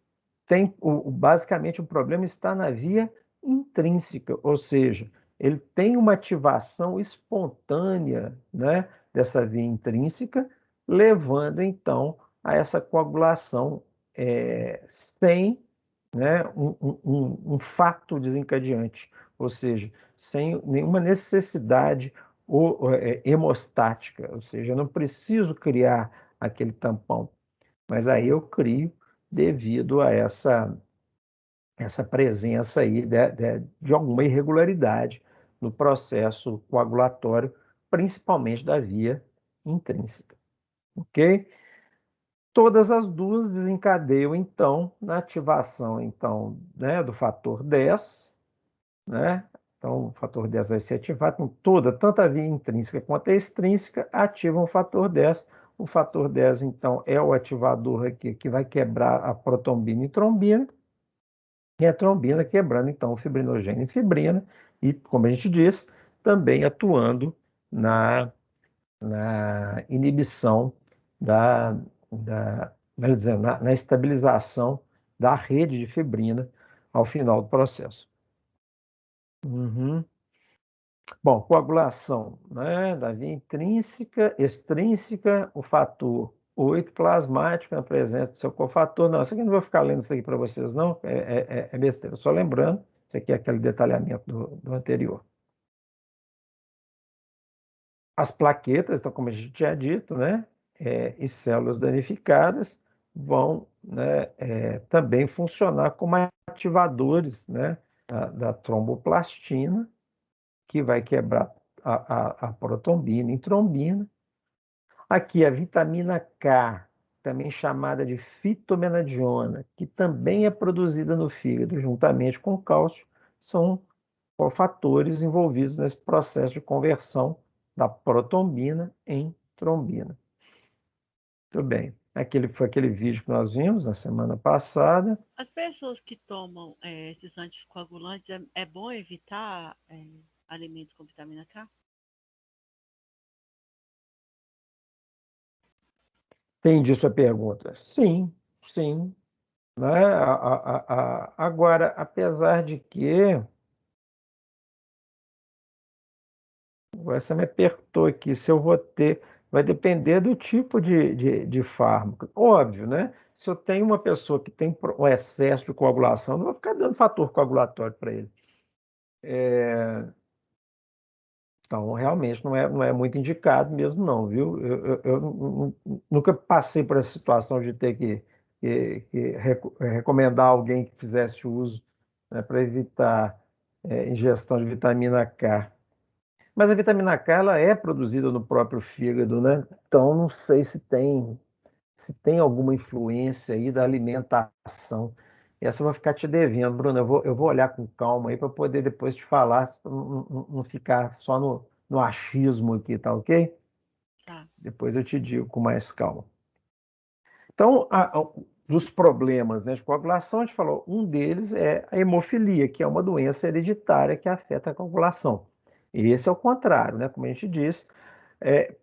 [SPEAKER 1] basicamente o problema está na via intrínseca, ou seja, ele tem uma ativação espontânea, né, dessa via intrínseca, levando, então, a essa coagulação sem, né, um fato desencadeante, ou seja, sem nenhuma necessidade hemostática, ou seja, eu não preciso criar aquele tampão, mas aí eu crio devido a essa presença aí de alguma irregularidade no processo coagulatório, principalmente da via intrínseca, ok? Todas as duas desencadeiam, então, na ativação, então, né, do fator 10, né? Então, o fator 10 vai ser ativado com tanto a via intrínseca quanto a extrínseca, ativam o fator 10. O fator 10, então, é o ativador aqui que vai quebrar a protombina e trombina, e a trombina quebrando, então, o fibrinogênio e fibrina, e, como a gente disse, também atuando na inibição melhor dizendo, na estabilização da rede de fibrina ao final do processo. Uhum. Bom, coagulação, né, da via intrínseca, extrínseca, o fator 8 plasmático na presença do seu cofator. Não, isso aqui não vou ficar lendo isso aqui para vocês, não, é besteira. Só lembrando, isso aqui é aquele detalhamento do anterior. As plaquetas, então, como a gente tinha dito, né, e células danificadas vão, né, também funcionar como ativadores, né, da tromboplastina, que vai quebrar a protombina em trombina. Aqui a vitamina K, também chamada de fitomenadiona, que também é produzida no fígado juntamente com cálcio, são fatores envolvidos nesse processo de conversão da protombina em trombina. Muito bem. Foi aquele vídeo que nós vimos na semana passada.
[SPEAKER 3] As pessoas que tomam esses anticoagulantes, é bom evitar alimentos com vitamina K?
[SPEAKER 1] Entendi sua pergunta. Sim, sim. Né? Agora, apesar de que você me apertou aqui, se eu vou ter, vai depender do tipo de fármaco. Óbvio, né? Se eu tenho uma pessoa que tem um excesso de coagulação, eu não vou ficar dando fator coagulatório para ele. Então, realmente não é muito indicado mesmo, não, viu? Eu nunca passei por essa situação de ter que recomendar alguém que fizesse uso, né, para evitar ingestão de vitamina K. Mas a vitamina K ela é produzida no próprio fígado, né? Então, não sei se tem alguma influência aí da alimentação. Essa eu vou ficar te devendo, Bruno. Eu vou olhar com calma aí para poder depois te falar, para não ficar só no achismo aqui, tá ok?
[SPEAKER 3] Tá.
[SPEAKER 1] Depois eu te digo com mais calma. Então, dos problemas, né, de coagulação, a gente falou, um deles é a hemofilia, que é uma doença hereditária que afeta a coagulação. E esse é o contrário, né? Como a gente disse,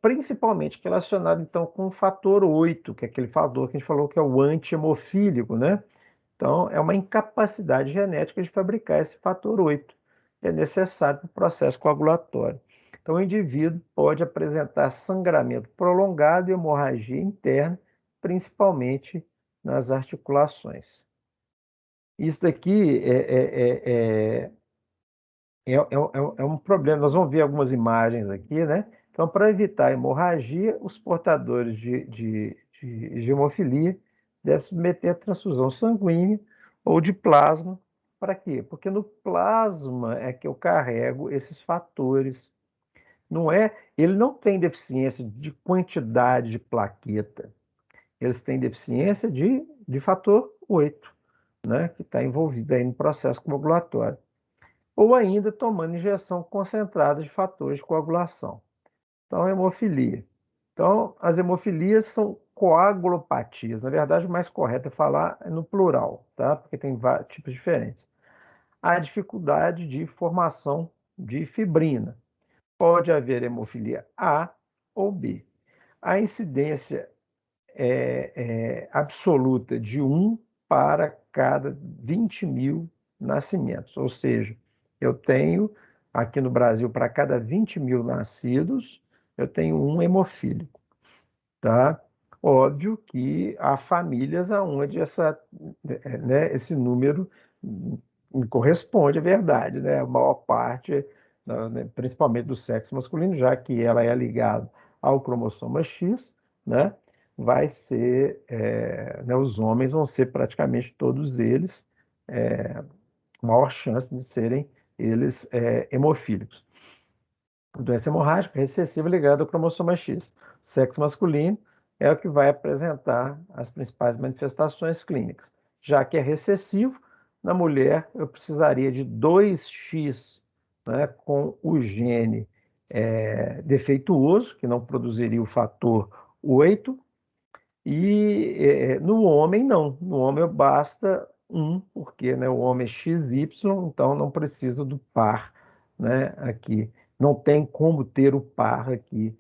[SPEAKER 1] principalmente relacionado então com o fator 8, que é aquele fator que a gente falou que é o anti-hemofílico, né? Então, é uma incapacidade genética de fabricar esse fator 8, que é necessário para o processo coagulatório. Então, o indivíduo pode apresentar sangramento prolongado e hemorragia interna, principalmente nas articulações. Isso daqui é um problema. Nós vamos ver algumas imagens aqui, né? Então, para evitar hemorragia, os portadores de hemofilia devem submeter a transfusão sanguínea ou de plasma. Para quê? Porque no plasma é que eu carrego esses fatores. Ele não tem deficiência de quantidade de plaqueta. Eles têm deficiência de fator 8, né? Que está envolvido aí no processo coagulatório ou ainda tomando injeção concentrada de fatores de coagulação. Então, hemofilia. Então, as hemofilias são coagulopatias. Na verdade, o mais correto é falar no plural, tá? Porque tem vários tipos diferentes. A dificuldade de formação de fibrina. Pode haver hemofilia A ou B. A incidência absoluta de 1 para cada 20 mil nascimentos, ou seja, eu tenho aqui no Brasil, para cada 20 mil nascidos, eu tenho um hemofílico, tá? Óbvio que há famílias onde esse número corresponde à verdade, né? A maior parte, né, principalmente do sexo masculino, já que ela é ligada ao cromossoma X, né? Vai ser, né, os homens vão ser praticamente todos eles, maior chance de serem eles hemofílicos. Doença hemorrágica recessiva ligada ao cromossoma X. O sexo masculino é o que vai apresentar as principais manifestações clínicas. Já que é recessivo, na mulher eu precisaria de 2X, né, com o gene defeituoso, que não produziria o fator 8, e no homem não. No homem basta um, porque, né, o homem é XY, então não precisa do par, né, aqui. Não tem como ter o par aqui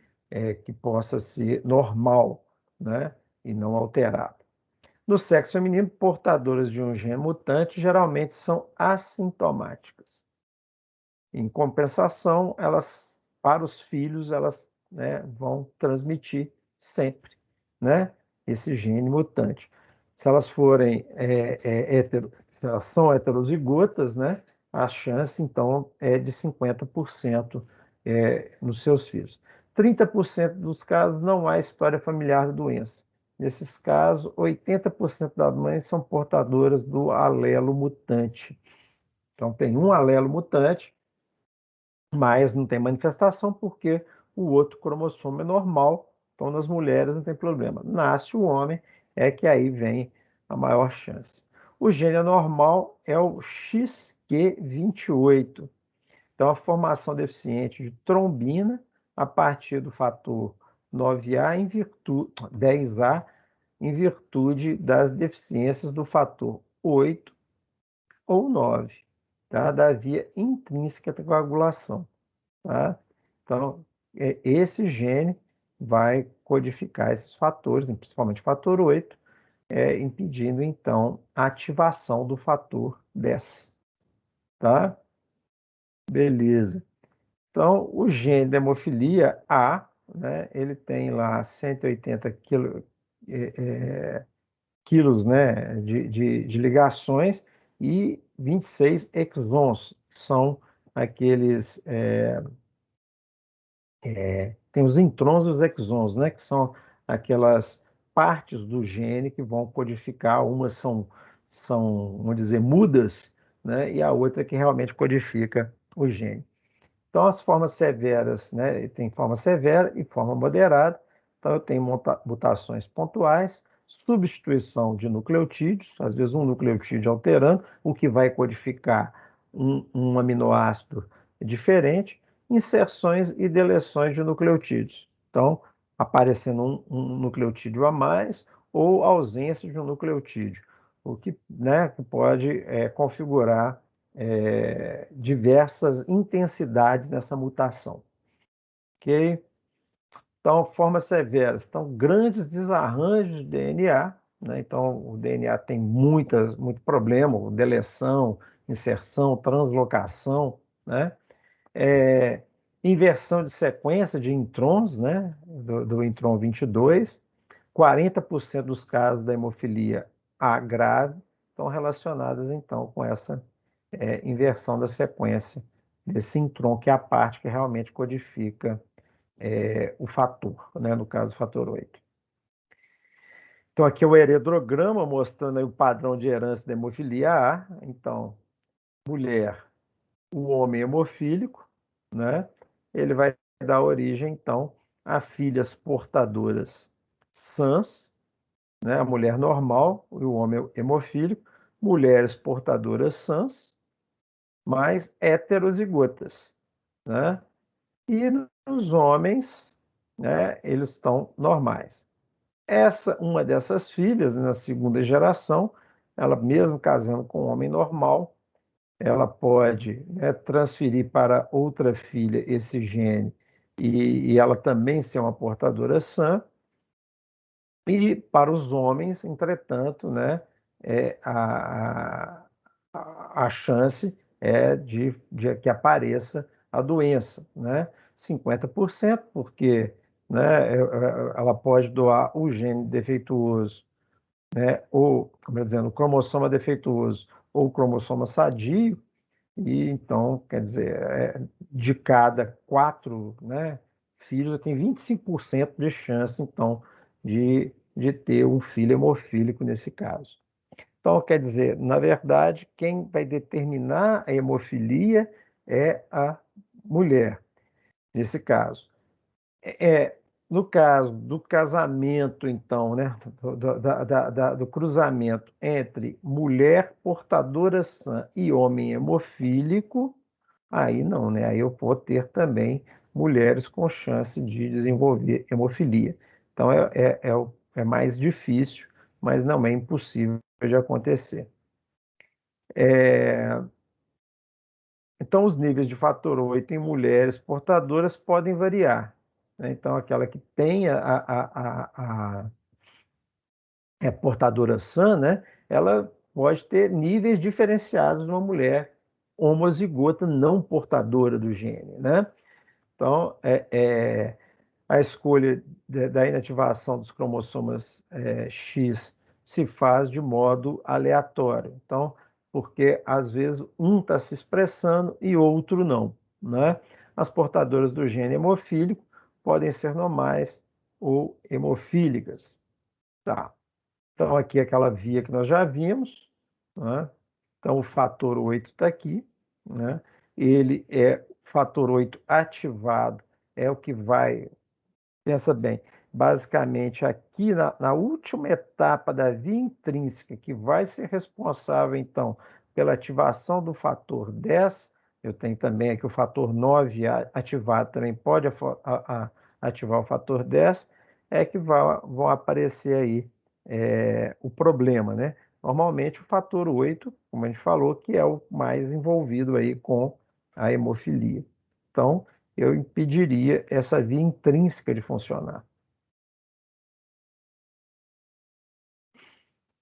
[SPEAKER 1] que possa ser normal, né, e não alterado. No sexo feminino, portadoras de um gene mutante geralmente são assintomáticas. Em compensação, elas, para os filhos, elas, né, vão transmitir sempre, né, esse gene mutante. Se elas forem se elas são heterozigotas, né, a chance, então, é de 50% nos seus filhos. 30% dos casos não há história familiar da doença. Nesses casos, 80% das mães são portadoras do alelo mutante. Então, tem um alelo mutante, mas não tem manifestação porque o outro cromossomo é normal, então nas mulheres não tem problema. Nasce o homem, é que aí vem a maior chance. O gene anormal é o XQ28. Então, a formação deficiente de trombina a partir do fator 9A em virtude, 10A, em virtude das deficiências do fator 8 ou 9, tá? Da via intrínseca da coagulação. Tá? Então, esse gene vai codificar esses fatores, principalmente o fator 8, impedindo, então, a ativação do fator 10. Tá? Beleza. Então, o gene da hemofilia A, né, ele tem lá 180 quilos, né, de ligações e 26 exons, que são aqueles tem os introns e os exons, né, que são aquelas partes do gene que vão codificar, umas são, vamos dizer, mudas, né, e a outra que realmente codifica o gene. Então, as formas severas, né, tem forma severa e forma moderada. Então, eu tenho mutações pontuais, substituição de nucleotídeos, às vezes um nucleotídeo alterando, o que vai codificar um aminoácido diferente, inserções e deleções de nucleotídeos. Então, aparecendo um nucleotídeo a mais ou ausência de um nucleotídeo, o que, né, que pode configurar diversas intensidades nessa mutação. Ok? Então, formas severas. Então, grandes desarranjos de DNA, né? Então, o DNA tem muito problema, deleção, inserção, translocação, né? Inversão de sequência de introns, né? Do intron 22. 40% dos casos da hemofilia A grave estão relacionadas, então, com essa inversão da sequência desse intron, que é a parte que realmente codifica o fator, né? No caso, o fator 8. Então, aqui é o heredograma mostrando aí o padrão de herança da hemofilia A. Então, mulher, o homem hemofílico, né? Ele vai dar origem, então, a filhas portadoras sãs, né? A mulher normal e o homem hemofílico, mulheres portadoras sãs, mas heterozigotas, né? E nos homens, né, eles estão normais. Uma dessas filhas, na segunda geração, ela mesmo casando com um homem normal, ela pode, né, transferir para outra filha esse gene e ela também ser uma portadora sã. E para os homens, entretanto, né, a chance é de que apareça a doença, né? 50%, porque, né, ela pode doar o gene defeituoso, né, ou, como eu dizendo, o cromossoma defeituoso ou o cromossoma sadio, e então, quer dizer, de cada 4, né, filhos, tem 25% de chance, então, de ter um filho hemofílico nesse caso. Então, quer dizer, na verdade, quem vai determinar a hemofilia é a mulher, nesse caso. No caso do casamento, então, né, do cruzamento entre mulher portadora sã e homem hemofílico, aí não, né? Aí eu vou ter também mulheres com chance de desenvolver hemofilia. Então é mais difícil, mas não é impossível de acontecer. Então, os níveis de fator 8 em mulheres portadoras podem variar, né? Então, aquela que tem é portadora sã, né? Ela pode ter níveis diferenciados de uma mulher homozigota não portadora do gene, né? Então, a escolha da inativação dos cromossomas X se faz de modo aleatório. Então, porque às vezes um está se expressando e outro não, né? As portadoras do gene hemofílico podem ser normais ou hemofílicas. Tá. Então, aqui é aquela via que nós já vimos, né? Então, o fator 8 está aqui, né? Ele é fator 8 ativado, é o que vai. Pensa bem, basicamente aqui na última etapa da via intrínseca, que vai ser responsável, então, pela ativação do fator 10, eu tenho também aqui o fator 9 ativado, também pode ativar o fator 10, é que vão aparecer aí o problema, né? Normalmente o fator 8, como a gente falou, que é o mais envolvido aí com a hemofilia. Então, eu impediria essa via intrínseca de funcionar.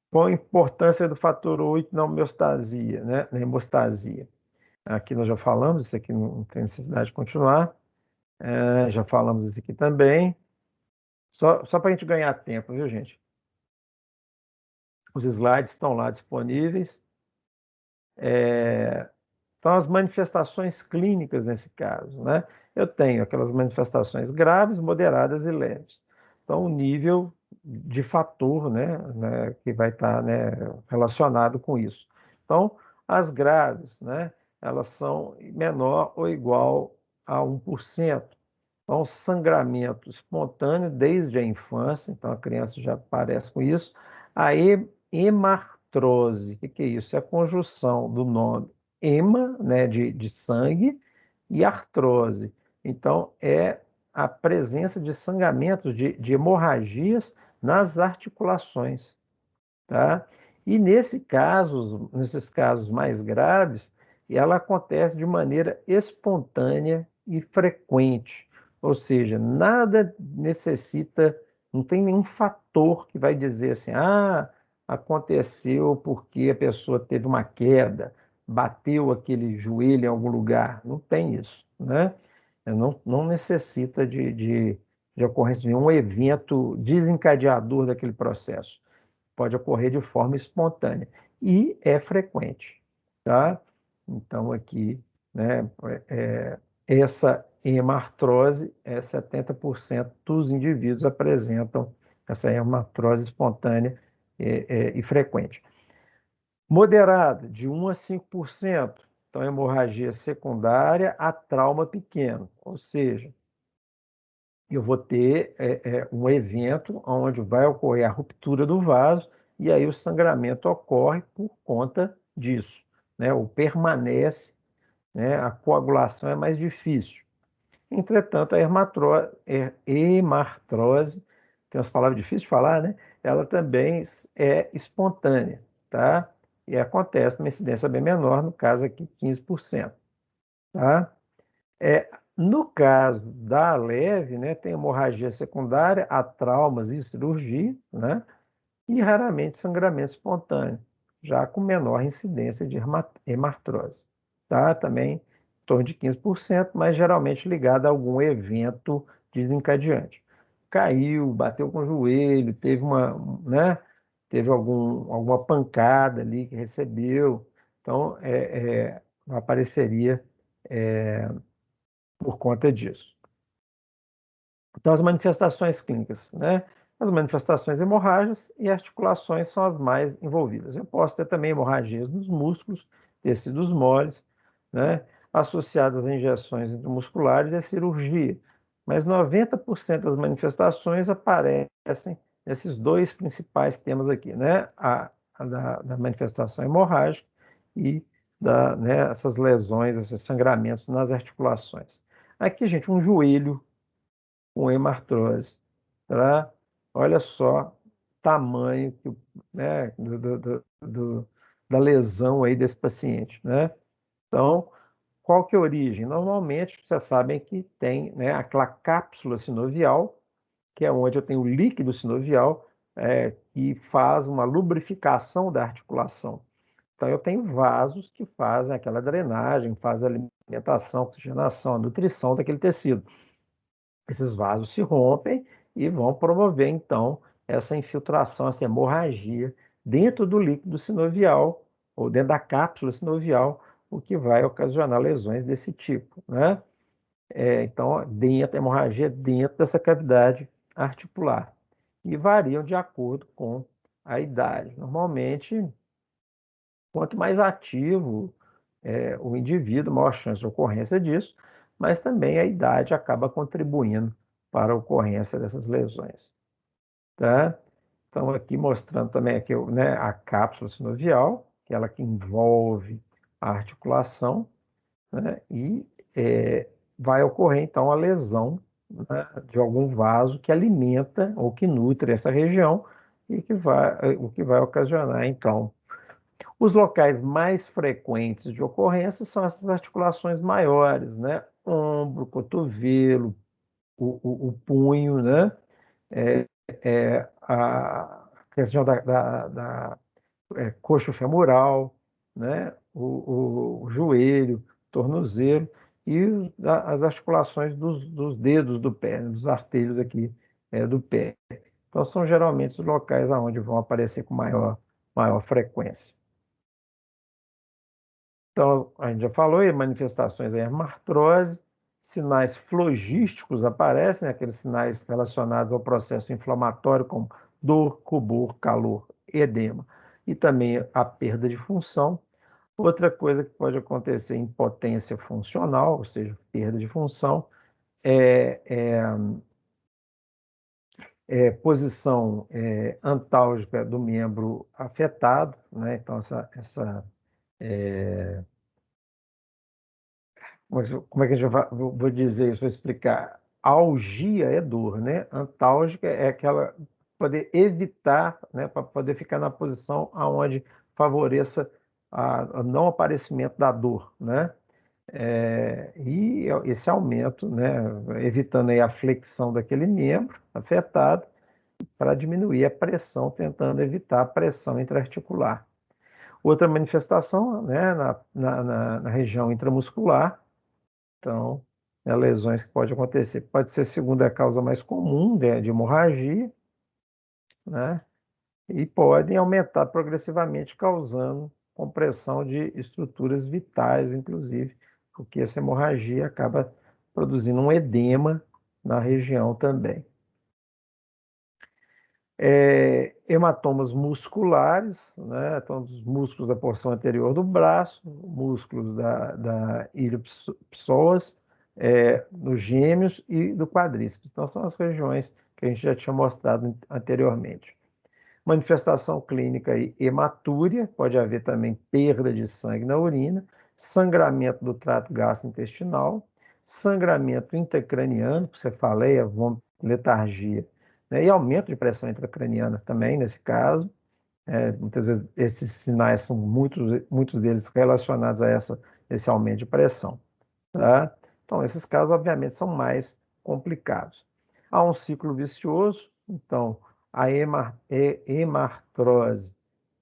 [SPEAKER 1] Qual a importância do fator 8 na homeostasia, né? Na hemostasia? Aqui nós já falamos, isso aqui não tem necessidade de continuar. Já falamos isso aqui também. Só para a gente ganhar tempo, viu, gente? Os slides estão lá disponíveis. Então, as manifestações clínicas nesse caso, né? Eu tenho aquelas manifestações graves, moderadas e leves. Então, o nível de fator, né, que vai estar, né, relacionado com isso. Então, as graves, né, elas são menor ou igual a 1%. Então, sangramento espontâneo desde a infância, então a criança já aparece com isso. A hemartrose, o que é isso? É a conjunção do nome hema, né, de sangue, e artrose. Então, é a presença de sangramento, de hemorragias nas articulações, tá? E nesses casos mais graves, ela acontece de maneira espontânea e frequente. Ou seja, nada necessita, não tem nenhum fator que vai dizer assim, aconteceu porque a pessoa teve uma queda, bateu aquele joelho em algum lugar. Não tem isso, né? Não necessita de ocorrência de nenhum evento desencadeador daquele processo. Pode ocorrer de forma espontânea e é frequente, tá? Então, aqui, né, essa hemartrose, 70% dos indivíduos apresentam essa hemartrose espontânea e frequente. Moderada, de 1 a 5%. Então, hemorragia secundária a trauma pequeno, ou seja, eu vou ter um evento onde vai ocorrer a ruptura do vaso e aí o sangramento ocorre por conta disso, né? Ou permanece, né? A coagulação é mais difícil. Entretanto, a hemartrose, tem umas palavras difíceis de falar, né? Ela também é espontânea, tá? E acontece numa incidência bem menor, no caso aqui 15%, tá? No caso da leve, né, tem hemorragia secundária a traumas e cirurgia, né? E raramente sangramento espontâneo, já com menor incidência de hemartrose, tá? Também torno de 15%, mas geralmente ligada a algum evento desencadeante. Caiu, bateu com o joelho, teve né, teve alguma pancada ali que recebeu, então apareceria por conta disso. Então, as manifestações clínicas, né? As manifestações hemorrágicas e articulações são as mais envolvidas. Eu posso ter também hemorragias nos músculos, tecidos moles, né? Associadas a injeções intramusculares e a cirurgia. Mas 90% das manifestações aparecem nesses dois principais temas aqui, né? Da manifestação hemorrágica e né, essas lesões, esses sangramentos nas articulações. Aqui, gente, um joelho com hemartrose, tá? Olha só o tamanho né, da lesão aí desse paciente, né? Então, qual que é a origem? Normalmente, vocês sabem que tem, né, aquela cápsula sinovial, que é onde eu tenho o líquido sinovial, que faz uma lubrificação da articulação. Então, eu tenho vasos que fazem aquela drenagem, fazem a alimentação, oxigenação, a nutrição daquele tecido. Esses vasos se rompem e vão promover, então, essa infiltração, essa hemorragia dentro do líquido sinovial ou dentro da cápsula sinovial, o que vai ocasionar lesões desse tipo, né? Então, hemorragia dentro dessa cavidade articular. E variam de acordo com a idade. Normalmente, quanto mais ativo o indivíduo, maior chance de ocorrência disso, mas também a idade acaba contribuindo para a ocorrência dessas lesões. Tá? Então, aqui mostrando também aqui, né, a cápsula sinovial, que é ela que envolve a articulação, né, e vai ocorrer, então, a lesão, né, de algum vaso que alimenta ou que nutre essa região e o que vai ocasionar, então, os locais mais frequentes de ocorrência são essas articulações maiores, né? Ombro, cotovelo, o punho, né? A questão da coxa femoral, né? O joelho, tornozelo e as articulações dos dedos do pé, né? Dos artelhos aqui do pé. Então, são geralmente os locais onde vão aparecer com maior frequência. Então, a gente já falou, manifestações aí, artrose, sinais flogísticos aparecem, né, aqueles sinais relacionados ao processo inflamatório, como dor, rubor, calor, edema, e também a perda de função. Outra coisa que pode acontecer, impotência funcional, ou seja, perda de função, posição antálgica do membro afetado, né? Então, essa como é que a gente vou dizer isso? Vou explicar. Algia é dor, né? Antálgica é aquela poder evitar, né, para poder ficar na posição aonde favoreça o não aparecimento da dor, né? E esse aumento, né, evitando aí a flexão daquele membro afetado para diminuir a pressão, tentando evitar a pressão intraarticular. Outra manifestação, né, na região intramuscular. Então, lesões que podem acontecer. Pode ser a segunda causa mais comum de hemorragia, né? E podem aumentar progressivamente, causando compressão de estruturas vitais, inclusive, porque essa hemorragia acaba produzindo um edema na região também. Hematomas musculares, né? Então, os músculos da porção anterior do braço, músculos da iliopsoas, dos gêmeos e do quadríceps. Então, são as regiões que a gente já tinha mostrado anteriormente. Manifestação clínica e hematúria, pode haver também perda de sangue na urina, sangramento do trato gastrointestinal, sangramento intracraniano, cefaleia, vômito, letargia, né, e aumento de pressão intracraniana também, nesse caso. Muitas vezes esses sinais são muitos deles relacionados a esse aumento de pressão. Tá? Então, esses casos, obviamente, são mais complicados. Há um ciclo vicioso, então, a hemartrose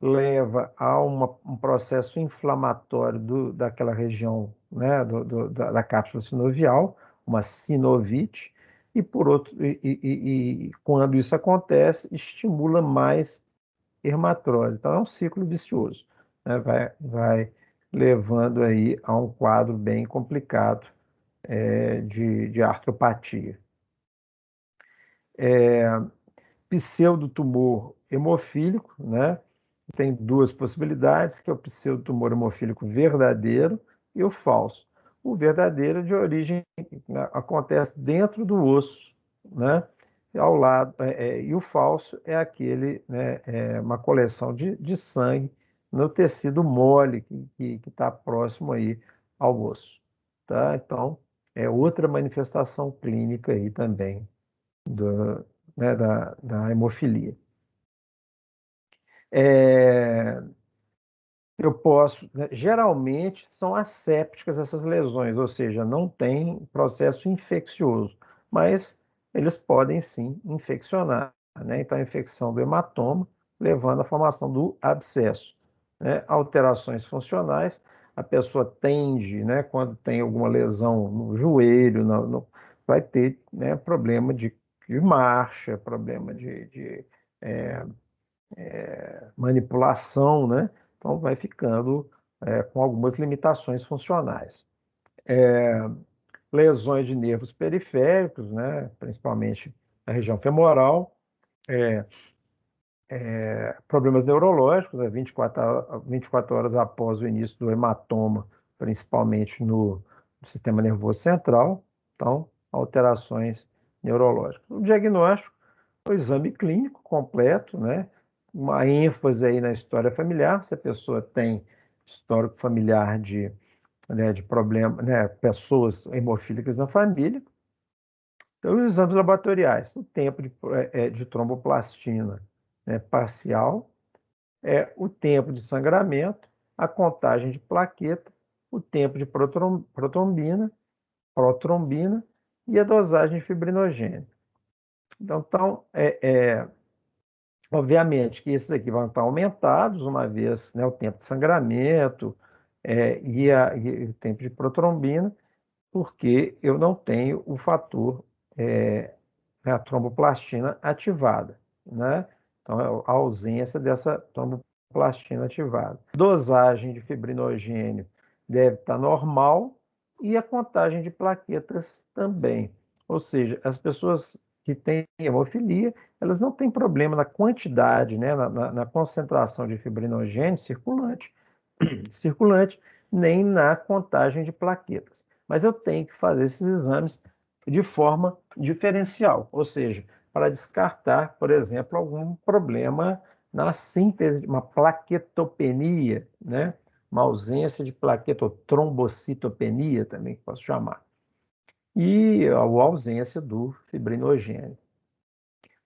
[SPEAKER 1] leva a um processo inflamatório daquela região, né, da cápsula sinovial, uma sinovite, e quando isso acontece, estimula mais dermatose. Então é um ciclo vicioso, né? Vai levando aí a um quadro bem complicado de artropatia. Pseudotumor hemofílico, né? Tem duas possibilidades, que é o pseudotumor hemofílico verdadeiro e o falso. O verdadeiro de origem, né, acontece dentro do osso, né? Ao lado, e o falso é aquele, né, uma coleção de sangue no tecido mole que está próximo aí ao osso, tá? Então, é outra manifestação clínica aí também do, né, da hemofilia. Eu posso, né, geralmente são assépticas essas lesões, ou seja, não tem processo infeccioso, mas eles podem sim infeccionar, né? Então, a infecção do hematoma, levando à formação do abscesso, né? Alterações funcionais, a pessoa tende, né, quando tem alguma lesão no joelho, vai ter, né, problema de marcha, problema de manipulação, né? Então vai ficando com algumas limitações funcionais. Lesões de nervos periféricos, né? Principalmente na região femoral, problemas neurológicos, né? 24 horas após o início do hematoma, principalmente no sistema nervoso central, então alterações neurológicas. O diagnóstico, o exame clínico completo, né? Uma ênfase aí na história familiar, se a pessoa tem histórico familiar né, de problema, né, pessoas hemofílicas na família. Então, os exames laboratoriais, o tempo de tromboplastina, né, parcial, o tempo de sangramento, a contagem de plaqueta, o tempo de protrombina e a dosagem fibrinogênica. Então, obviamente que esses aqui vão estar aumentados, uma vez, né, o tempo de sangramento e o tempo de protrombina, porque eu não tenho o fator, a tromboplastina ativada, né? Então, a ausência dessa tromboplastina ativada. Dosagem de fibrinogênio deve estar normal e a contagem de plaquetas também. Ou seja, as pessoas que têm hemofilia, elas não têm problema na quantidade, né, na concentração de fibrinogênio circulante, nem na contagem de plaquetas. Mas eu tenho que fazer esses exames de forma diferencial, ou seja, para descartar, por exemplo, algum problema na síntese, uma plaquetopenia, né? Uma ausência de plaqueta, ou trombocitopenia também que posso chamar, e a ausência do fibrinogênio.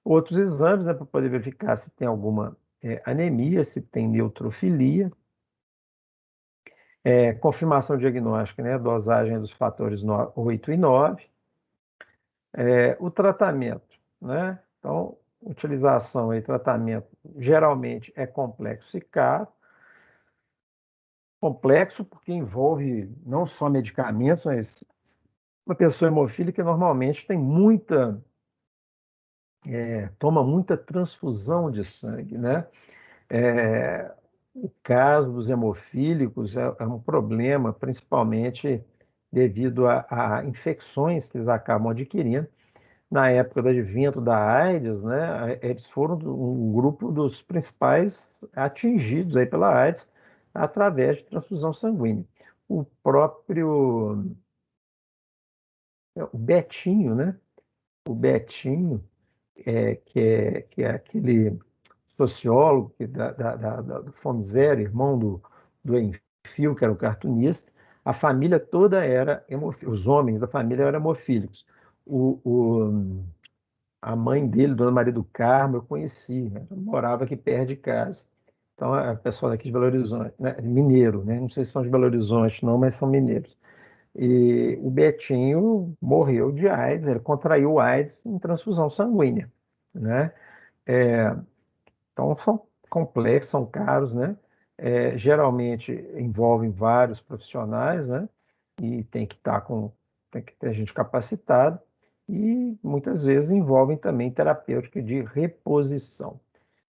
[SPEAKER 1] Outros exames, né, para poder verificar se tem alguma anemia, se tem neutrofilia, confirmação diagnóstica, né, dosagem dos fatores 8 e 9, o tratamento, né, então, utilização e tratamento geralmente é complexo e caro, complexo porque envolve não só medicamentos, mas uma pessoa hemofílica normalmente tem toma muita transfusão de sangue, né? O caso dos hemofílicos é um problema, principalmente devido a infecções que eles acabam adquirindo. Na época do advento da AIDS, né, eles foram um grupo dos principais atingidos aí pela AIDS através de transfusão sanguínea. O próprio o Betinho, né? O Betinho, que é aquele sociólogo do Fome Zero, irmão do Enfio, que era o cartunista, a família toda era hemofílica, os homens da família eram hemofílicos. A mãe dele, Dona Maria do Carmo, eu conheci, né? Eu morava aqui perto de casa. Então, a pessoa daqui de Belo Horizonte, né? Mineiro, né? Não sei se são de Belo Horizonte, não, mas são mineiros. E o Betinho morreu de AIDS, ele contraiu AIDS em transfusão sanguínea, né? Então, são complexos, são caros, né? Geralmente envolvem vários profissionais, né? E tem que ter gente capacitada e muitas vezes envolvem também terapêutica de reposição.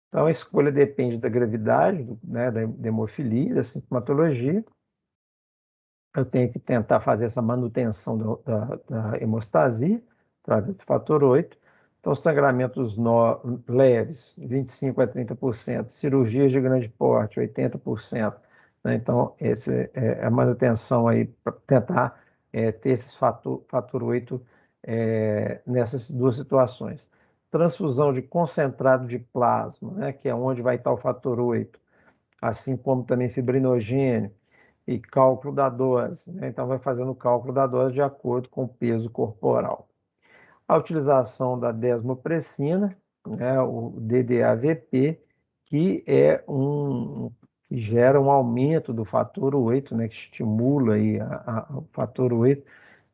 [SPEAKER 1] Então, a escolha depende da gravidade, né, da hemofilia, da sintomatologia. Eu tenho que tentar fazer essa manutenção da hemostasia, através do fator 8. Então, sangramentos leves, 25% a 30%, cirurgias de grande porte, 80%. Né? Então, essa é a manutenção aí para tentar ter esse fator 8 nessas duas situações. Transfusão de concentrado de plasma, né? Que é onde vai estar o fator 8, assim como também fibrinogênio e cálculo da dose, né? Então, vai fazendo o cálculo da dose de acordo com o peso corporal. A utilização da desmopressina, né, o DDAVP, que que gera um aumento do fator 8, né, que estimula aí o fator 8,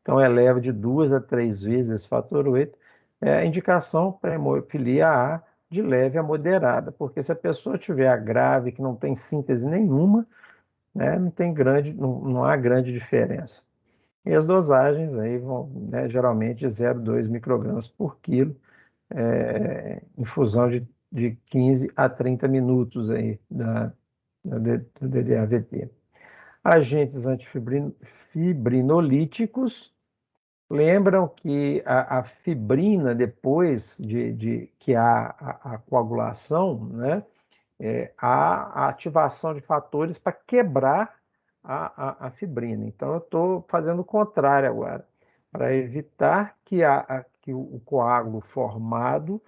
[SPEAKER 1] então eleva de 2 a 3 vezes esse fator 8. A indicação para hemofilia A de leve a moderada, porque se a pessoa tiver a grave, que não tem síntese nenhuma, né, não há grande diferença. E as dosagens aí vão, né, geralmente de 0,2 microgramas por quilo, infusão de 15 a 30 minutos aí do DDAVP. Agentes antifibrinolíticos, lembram que a fibrina, depois de que há a coagulação, né, há a ativação de fatores para quebrar a fibrina. Então, eu estou fazendo o contrário agora, para evitar que o coágulo formado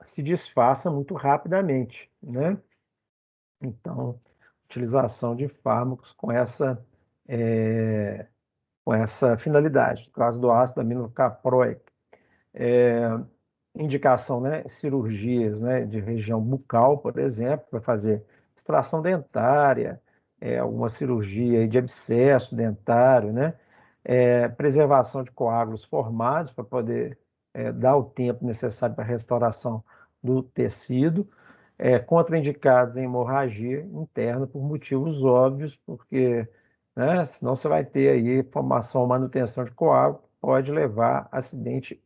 [SPEAKER 1] se desfaça muito rapidamente, né? Então, utilização de fármacos com essa finalidade. No caso do ácido aminocaproico, indicação, né, cirurgias, né, de região bucal, por exemplo, para fazer extração dentária, alguma cirurgia de abscesso dentário, né, preservação de coágulos formados para poder dar o tempo necessário para a restauração do tecido, contraindicados em hemorragia interna por motivos óbvios, porque, né, senão você vai ter aí formação ou manutenção de coágulo, pode levar a acidente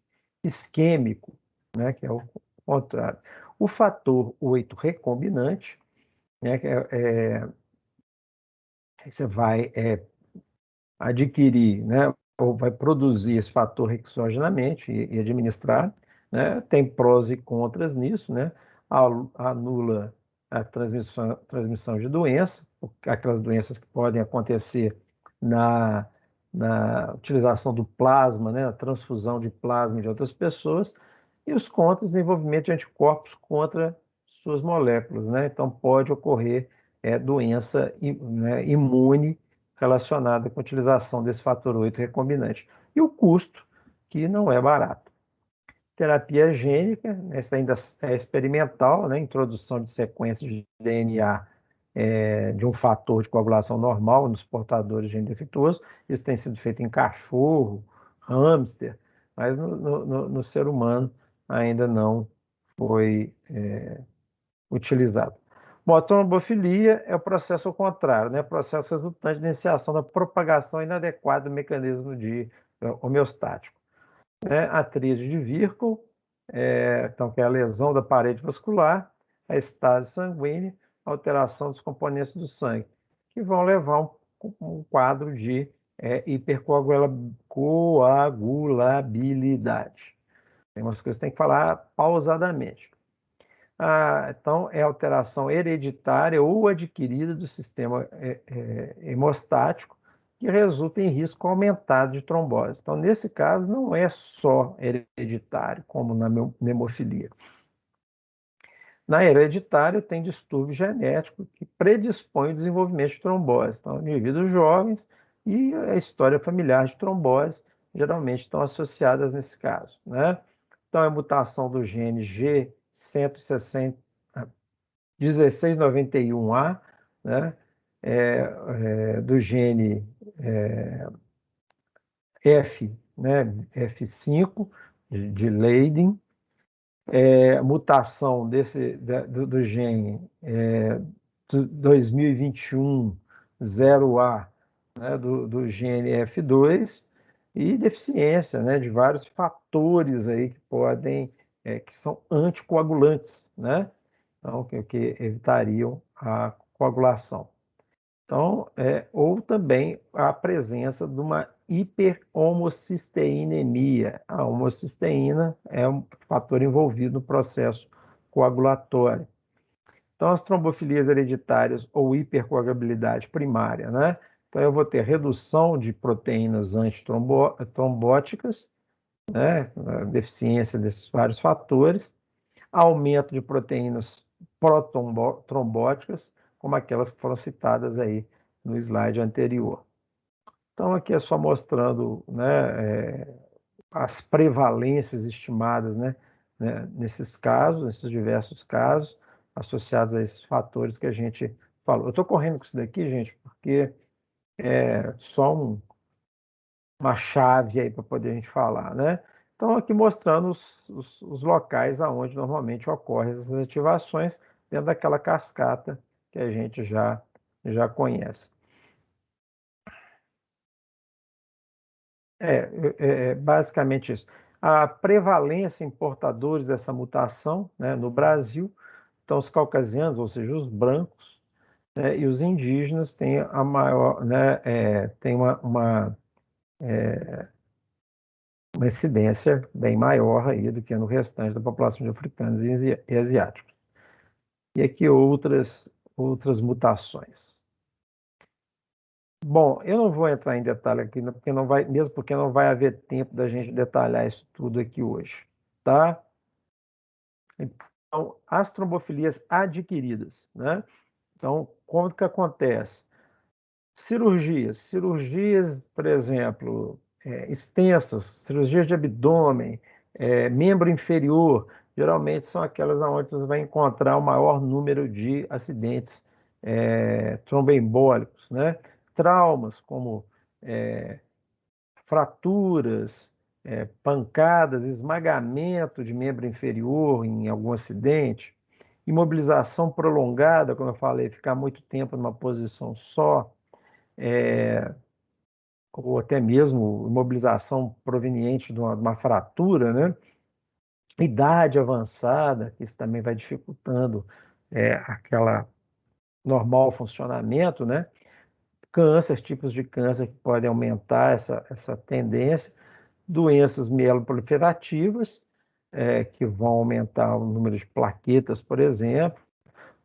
[SPEAKER 1] isquêmico, né, que é o contrário. O fator 8 recombinante, né, você vai adquirir, né, ou vai produzir esse fator exogenamente e administrar, né, tem prós e contras nisso, né, anula a transmissão de doença, aquelas doenças que podem acontecer na, na utilização do plasma, né, a transfusão de plasma de outras pessoas, e os contras, desenvolvimento de anticorpos contra suas moléculas, né, então pode ocorrer doença né, imune relacionada com a utilização desse fator 8 recombinante. E o custo, que não é barato. Terapia gênica, essa ainda é experimental, né? Introdução de sequências de DNA de um fator de coagulação normal nos portadores de gene defeituoso. Isso tem sido feito em cachorro, hamster, mas no ser humano ainda não foi utilizado. Bom, a trombofilia é o processo ao contrário, né? O processo resultante da iniciação da propagação inadequada do mecanismo de homeostático. Né? A tríade de Virchow, então, que é a lesão da parede vascular, a estase sanguínea, a alteração dos componentes do sangue, que vão levar um quadro de hipercoagulabilidade. Tem umas coisas que tem que falar pausadamente. Então, é alteração hereditária ou adquirida do sistema hemostático que resulta em risco aumentado de trombose. Então, nesse caso, não é só hereditário, como na hemofilia. Na hereditária, tem distúrbio genético que predispõe o desenvolvimento de trombose. Então, indivíduos jovens e a história familiar de trombose geralmente estão associadas nesse caso, né? Então, a mutação do gene G160, 1691A, né? Do gene F, né? F5, de Leiden, mutação do gene do 2021 0A, né, do gene F2, e deficiência, né, de vários fatores aí que podem, que são anticoagulantes, né? Então, que evitariam a coagulação. Então, ou também a presença de uma hiperhomocisteinemia. A homocisteína é um fator envolvido no processo coagulatório. Então, as trombofilias hereditárias ou hipercoagulabilidade primária, né? Então, eu vou ter redução de proteínas antitrombóticas, né? A deficiência desses vários fatores, aumento de proteínas protrombóticas, como aquelas que foram citadas aí no slide anterior. Então, aqui é só mostrando, né, as prevalências estimadas, né, nesses casos, nesses diversos casos, associados a esses fatores que a gente falou. Eu estou correndo com isso daqui, gente, porque é só uma chave aí para poder a gente falar, né? Então, aqui mostrando os locais aonde normalmente ocorrem essas ativações dentro daquela cascata que a gente já conhece. Basicamente isso. A prevalência em portadores dessa mutação, né, no Brasil, então os caucasianos, ou seja, os brancos, né, e os indígenas têm a maior, né, tem uma incidência bem maior aí do que no restante da população de africanos e asiáticos. E aqui outras mutações. Bom, eu não vou entrar em detalhe aqui, porque não vai, mesmo porque não vai haver tempo da gente detalhar isso tudo aqui hoje, tá? Então, as trombofilias adquiridas, né? Então, como que acontece? Cirurgias, por exemplo, extensas, cirurgias de abdômen, membro inferior, geralmente são aquelas onde você vai encontrar o maior número de acidentes tromboembólicos, né? Traumas como fraturas, pancadas, esmagamento de membro inferior em algum acidente, imobilização prolongada, como eu falei, ficar muito tempo numa posição só, ou até mesmo imobilização proveniente de uma fratura, né? Idade avançada, que isso também vai dificultando aquela normal funcionamento, né? Câncer, tipos de câncer que podem aumentar essa tendência, doenças mieloproliferativas, que vão aumentar o número de plaquetas, por exemplo,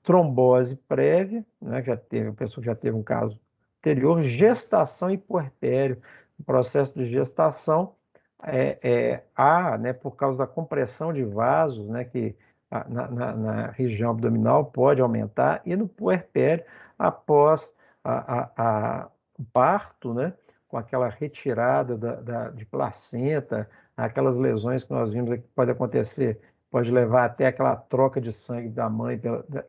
[SPEAKER 1] trombose prévia, né, a pessoa já teve um caso anterior, gestação e puerpério. O processo de gestação há, né, por causa da compressão de vasos, né, que na região abdominal pode aumentar, e no puerpério, após o parto, né, com aquela retirada de placenta, aquelas lesões que nós vimos aqui que pode acontecer, pode levar até aquela troca de sangue da mãe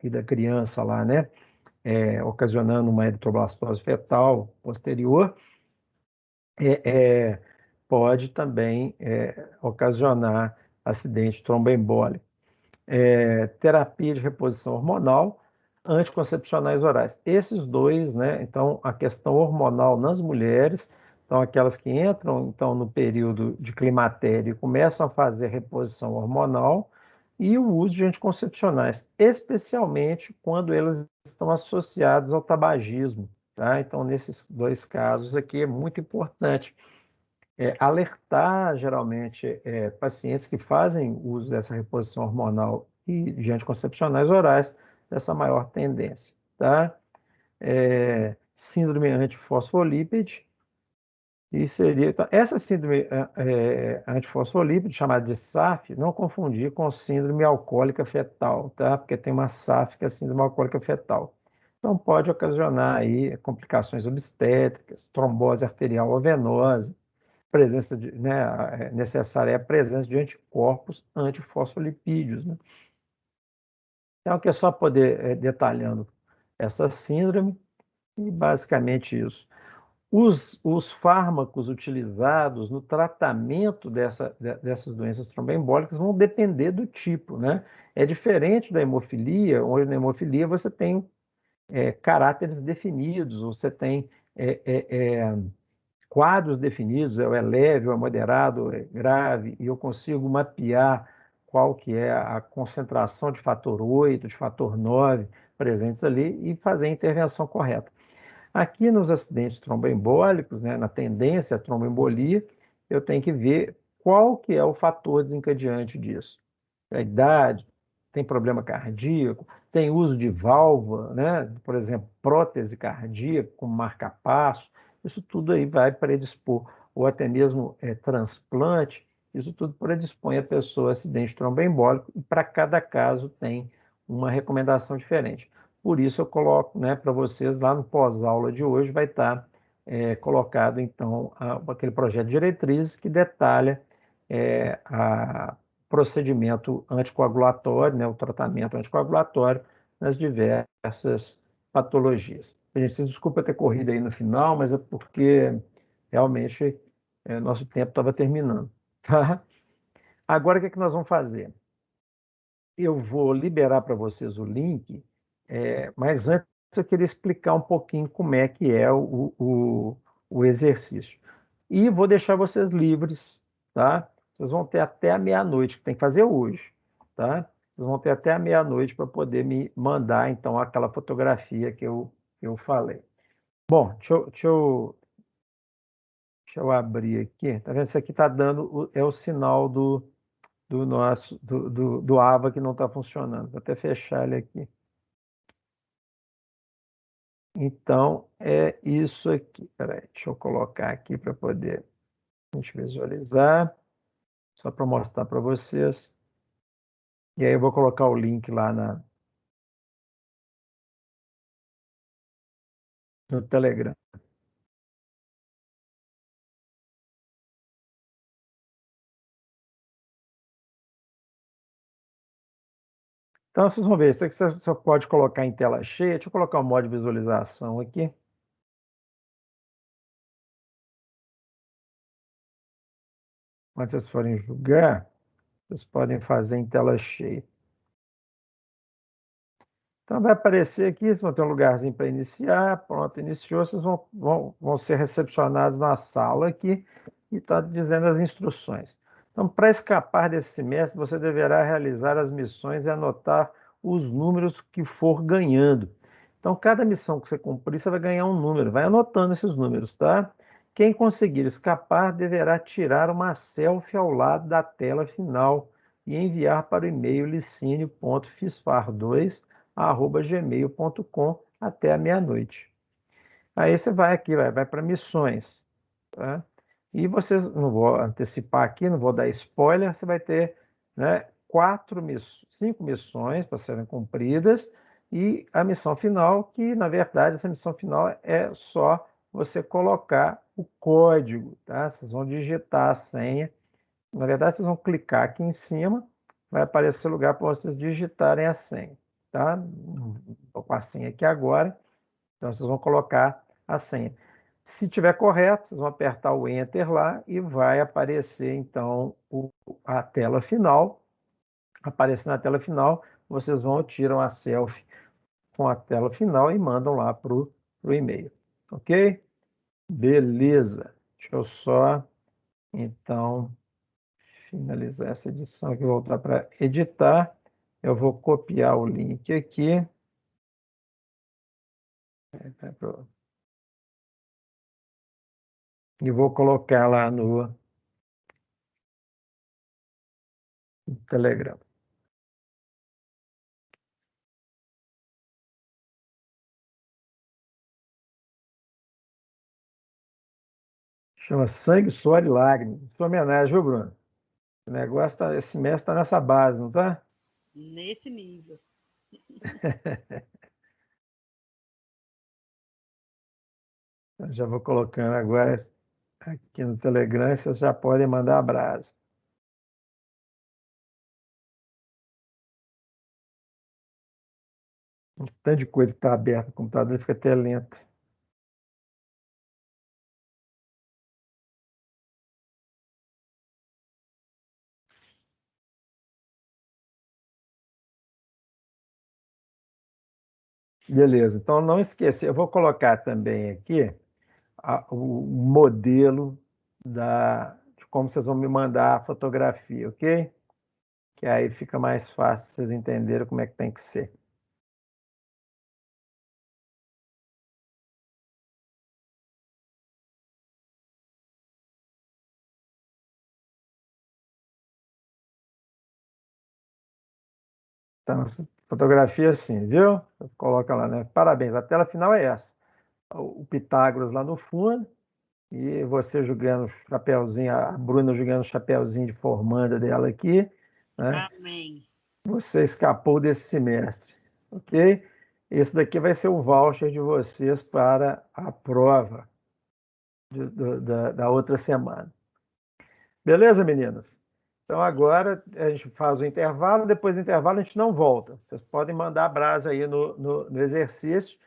[SPEAKER 1] e da criança lá, né? Ocasionando uma eritroblastose fetal posterior, pode também ocasionar acidente tromboembólico. Terapia de reposição hormonal, anticoncepcionais orais. Esses dois, né? Então, a questão hormonal nas mulheres, então aquelas que entram então no período de climatério e começam a fazer reposição hormonal, e o uso de anticoncepcionais, especialmente quando eles estão associados ao tabagismo, tá? Então, nesses dois casos aqui é muito importante alertar, geralmente, pacientes que fazem uso dessa reposição hormonal e de anticoncepcionais orais, dessa maior tendência, tá? Síndrome antifosfolípide, e seria... Então, essa síndrome antifosfolípide, chamada de SAF, não confundir com síndrome alcoólica fetal, tá? Porque tem uma SAF que é a síndrome alcoólica fetal. Então, pode ocasionar aí complicações obstétricas, trombose arterial ou venosa, presença necessária é a presença de anticorpos antifosfolipídios, né? Então, aqui é só poder detalhando essa síndrome e basicamente isso. Os fármacos utilizados no tratamento dessas doenças tromboembólicas vão depender do tipo, né? É diferente da hemofilia, onde na hemofilia você tem caráteres definidos, você tem é, é, é, quadros definidos, é leve, é moderado, é grave, e eu consigo mapear qual que é a concentração de fator 8, de fator 9 presentes ali e fazer a intervenção correta. Aqui nos acidentes tromboembólicos, né, na tendência à tromboembolia, eu tenho que ver qual que é o fator desencadeante disso. A idade, tem problema cardíaco, tem uso de válvula, né? Por exemplo, prótese cardíaca, como marca-passo, isso tudo aí vai predispor, ou até mesmo transplante, isso tudo predispõe a pessoa a acidente tromboembólico, e para cada caso tem uma recomendação diferente. Por isso eu coloco, né, para vocês lá no pós-aula de hoje vai estar colocado então aquele projeto de diretrizes que detalha a procedimento anticoagulatório, né, o tratamento anticoagulatório nas diversas patologias. Gente, vocês desculpa ter corrido aí no final, mas é porque realmente nosso tempo estava terminando. Tá? Agora, o que é que nós vamos fazer? Eu vou liberar para vocês o link, mas antes eu queria explicar um pouquinho como é que é o exercício. E vou deixar vocês livres, tá? Vocês vão ter até a meia-noite, que tem que fazer hoje, tá? Vocês vão ter até a meia-noite para poder me mandar, então, aquela fotografia que eu falei. Bom, deixa eu abrir aqui. Tá vendo? Isso aqui está dando, é o sinal do AVA que não está funcionando. Vou até fechar ele aqui. Então, é isso aqui. Peraí, deixa eu colocar aqui para poder a gente visualizar, só para mostrar para vocês. E aí eu vou colocar o link lá no Telegram. Então, vocês vão ver, isso aqui você só pode colocar em tela cheia. Deixa eu colocar o modo de visualização aqui. Quando vocês forem julgar, vocês podem fazer em tela cheia. Então, vai aparecer aqui, vocês vão ter um lugarzinho para iniciar. Pronto, iniciou, vocês vão ser recepcionados na sala aqui e está dizendo as instruções. Então, para escapar desse semestre, você deverá realizar as missões e anotar os números que for ganhando. Então, cada missão que você cumprir, você vai ganhar um número. Vai anotando esses números, tá? Quem conseguir escapar deverá tirar uma selfie ao lado da tela final e enviar para o e-mail licínio.fisfar2@gmail.com até a meia-noite. Aí você vai aqui, vai para missões, tá? E vocês, não vou antecipar aqui, não vou dar spoiler, você vai ter, né, 5 missões para serem cumpridas e a missão final, que na verdade essa missão final é só você colocar o código, tá? Vocês vão digitar a senha. Na verdade, vocês vão clicar aqui em cima, vai aparecer o lugar para vocês digitarem a senha, tá? Estou com a senha aqui agora, então vocês vão colocar a senha. Se tiver correto, vocês vão apertar o Enter lá e vai aparecer então a tela final. Aparece na tela final, vocês vão tiram a selfie com a tela final e mandam lá para o e-mail, ok? Beleza. Deixa eu só então finalizar essa edição aqui, voltar para editar. Eu vou copiar o link aqui. E vou colocar lá no Telegram. Chama Sangue, Suor e Lágrimas. Sua homenagem, viu, Bruno? O negócio esse mês está nessa base, não tá?
[SPEAKER 3] Nesse nível.
[SPEAKER 1] Eu já vou colocando agora aqui no Telegram, vocês já podem mandar abraço. Um tanto de coisa que está aberta no computador fica até lento. Beleza, então não esqueça, eu vou colocar também aqui o modelo de como vocês vão me mandar a fotografia, ok? Que aí fica mais fácil vocês entenderem como é que tem que ser. Então, fotografia assim, viu? Coloca lá, né? Parabéns, a tela final é essa. O Pitágoras lá no fundo e você jogando chapéuzinho, a Bruna jogando chapéuzinho de formanda dela aqui, né?
[SPEAKER 3] Amém.
[SPEAKER 1] Você escapou desse semestre, ok? Esse daqui vai ser o voucher de vocês para a prova da outra semana. Beleza, meninas? Então agora a gente faz o intervalo, depois do intervalo a gente não volta. Vocês podem mandar a brasa aí no exercício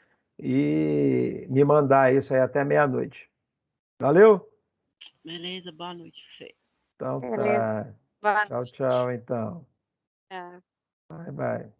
[SPEAKER 1] e me mandar isso aí até meia-noite. Valeu?
[SPEAKER 3] Beleza, boa noite pra você.
[SPEAKER 1] Então
[SPEAKER 2] Beleza.
[SPEAKER 1] tá.
[SPEAKER 2] Boa
[SPEAKER 1] Tchau,
[SPEAKER 2] noite.
[SPEAKER 1] tchau, então.
[SPEAKER 2] Tchau.
[SPEAKER 1] Bye, bye.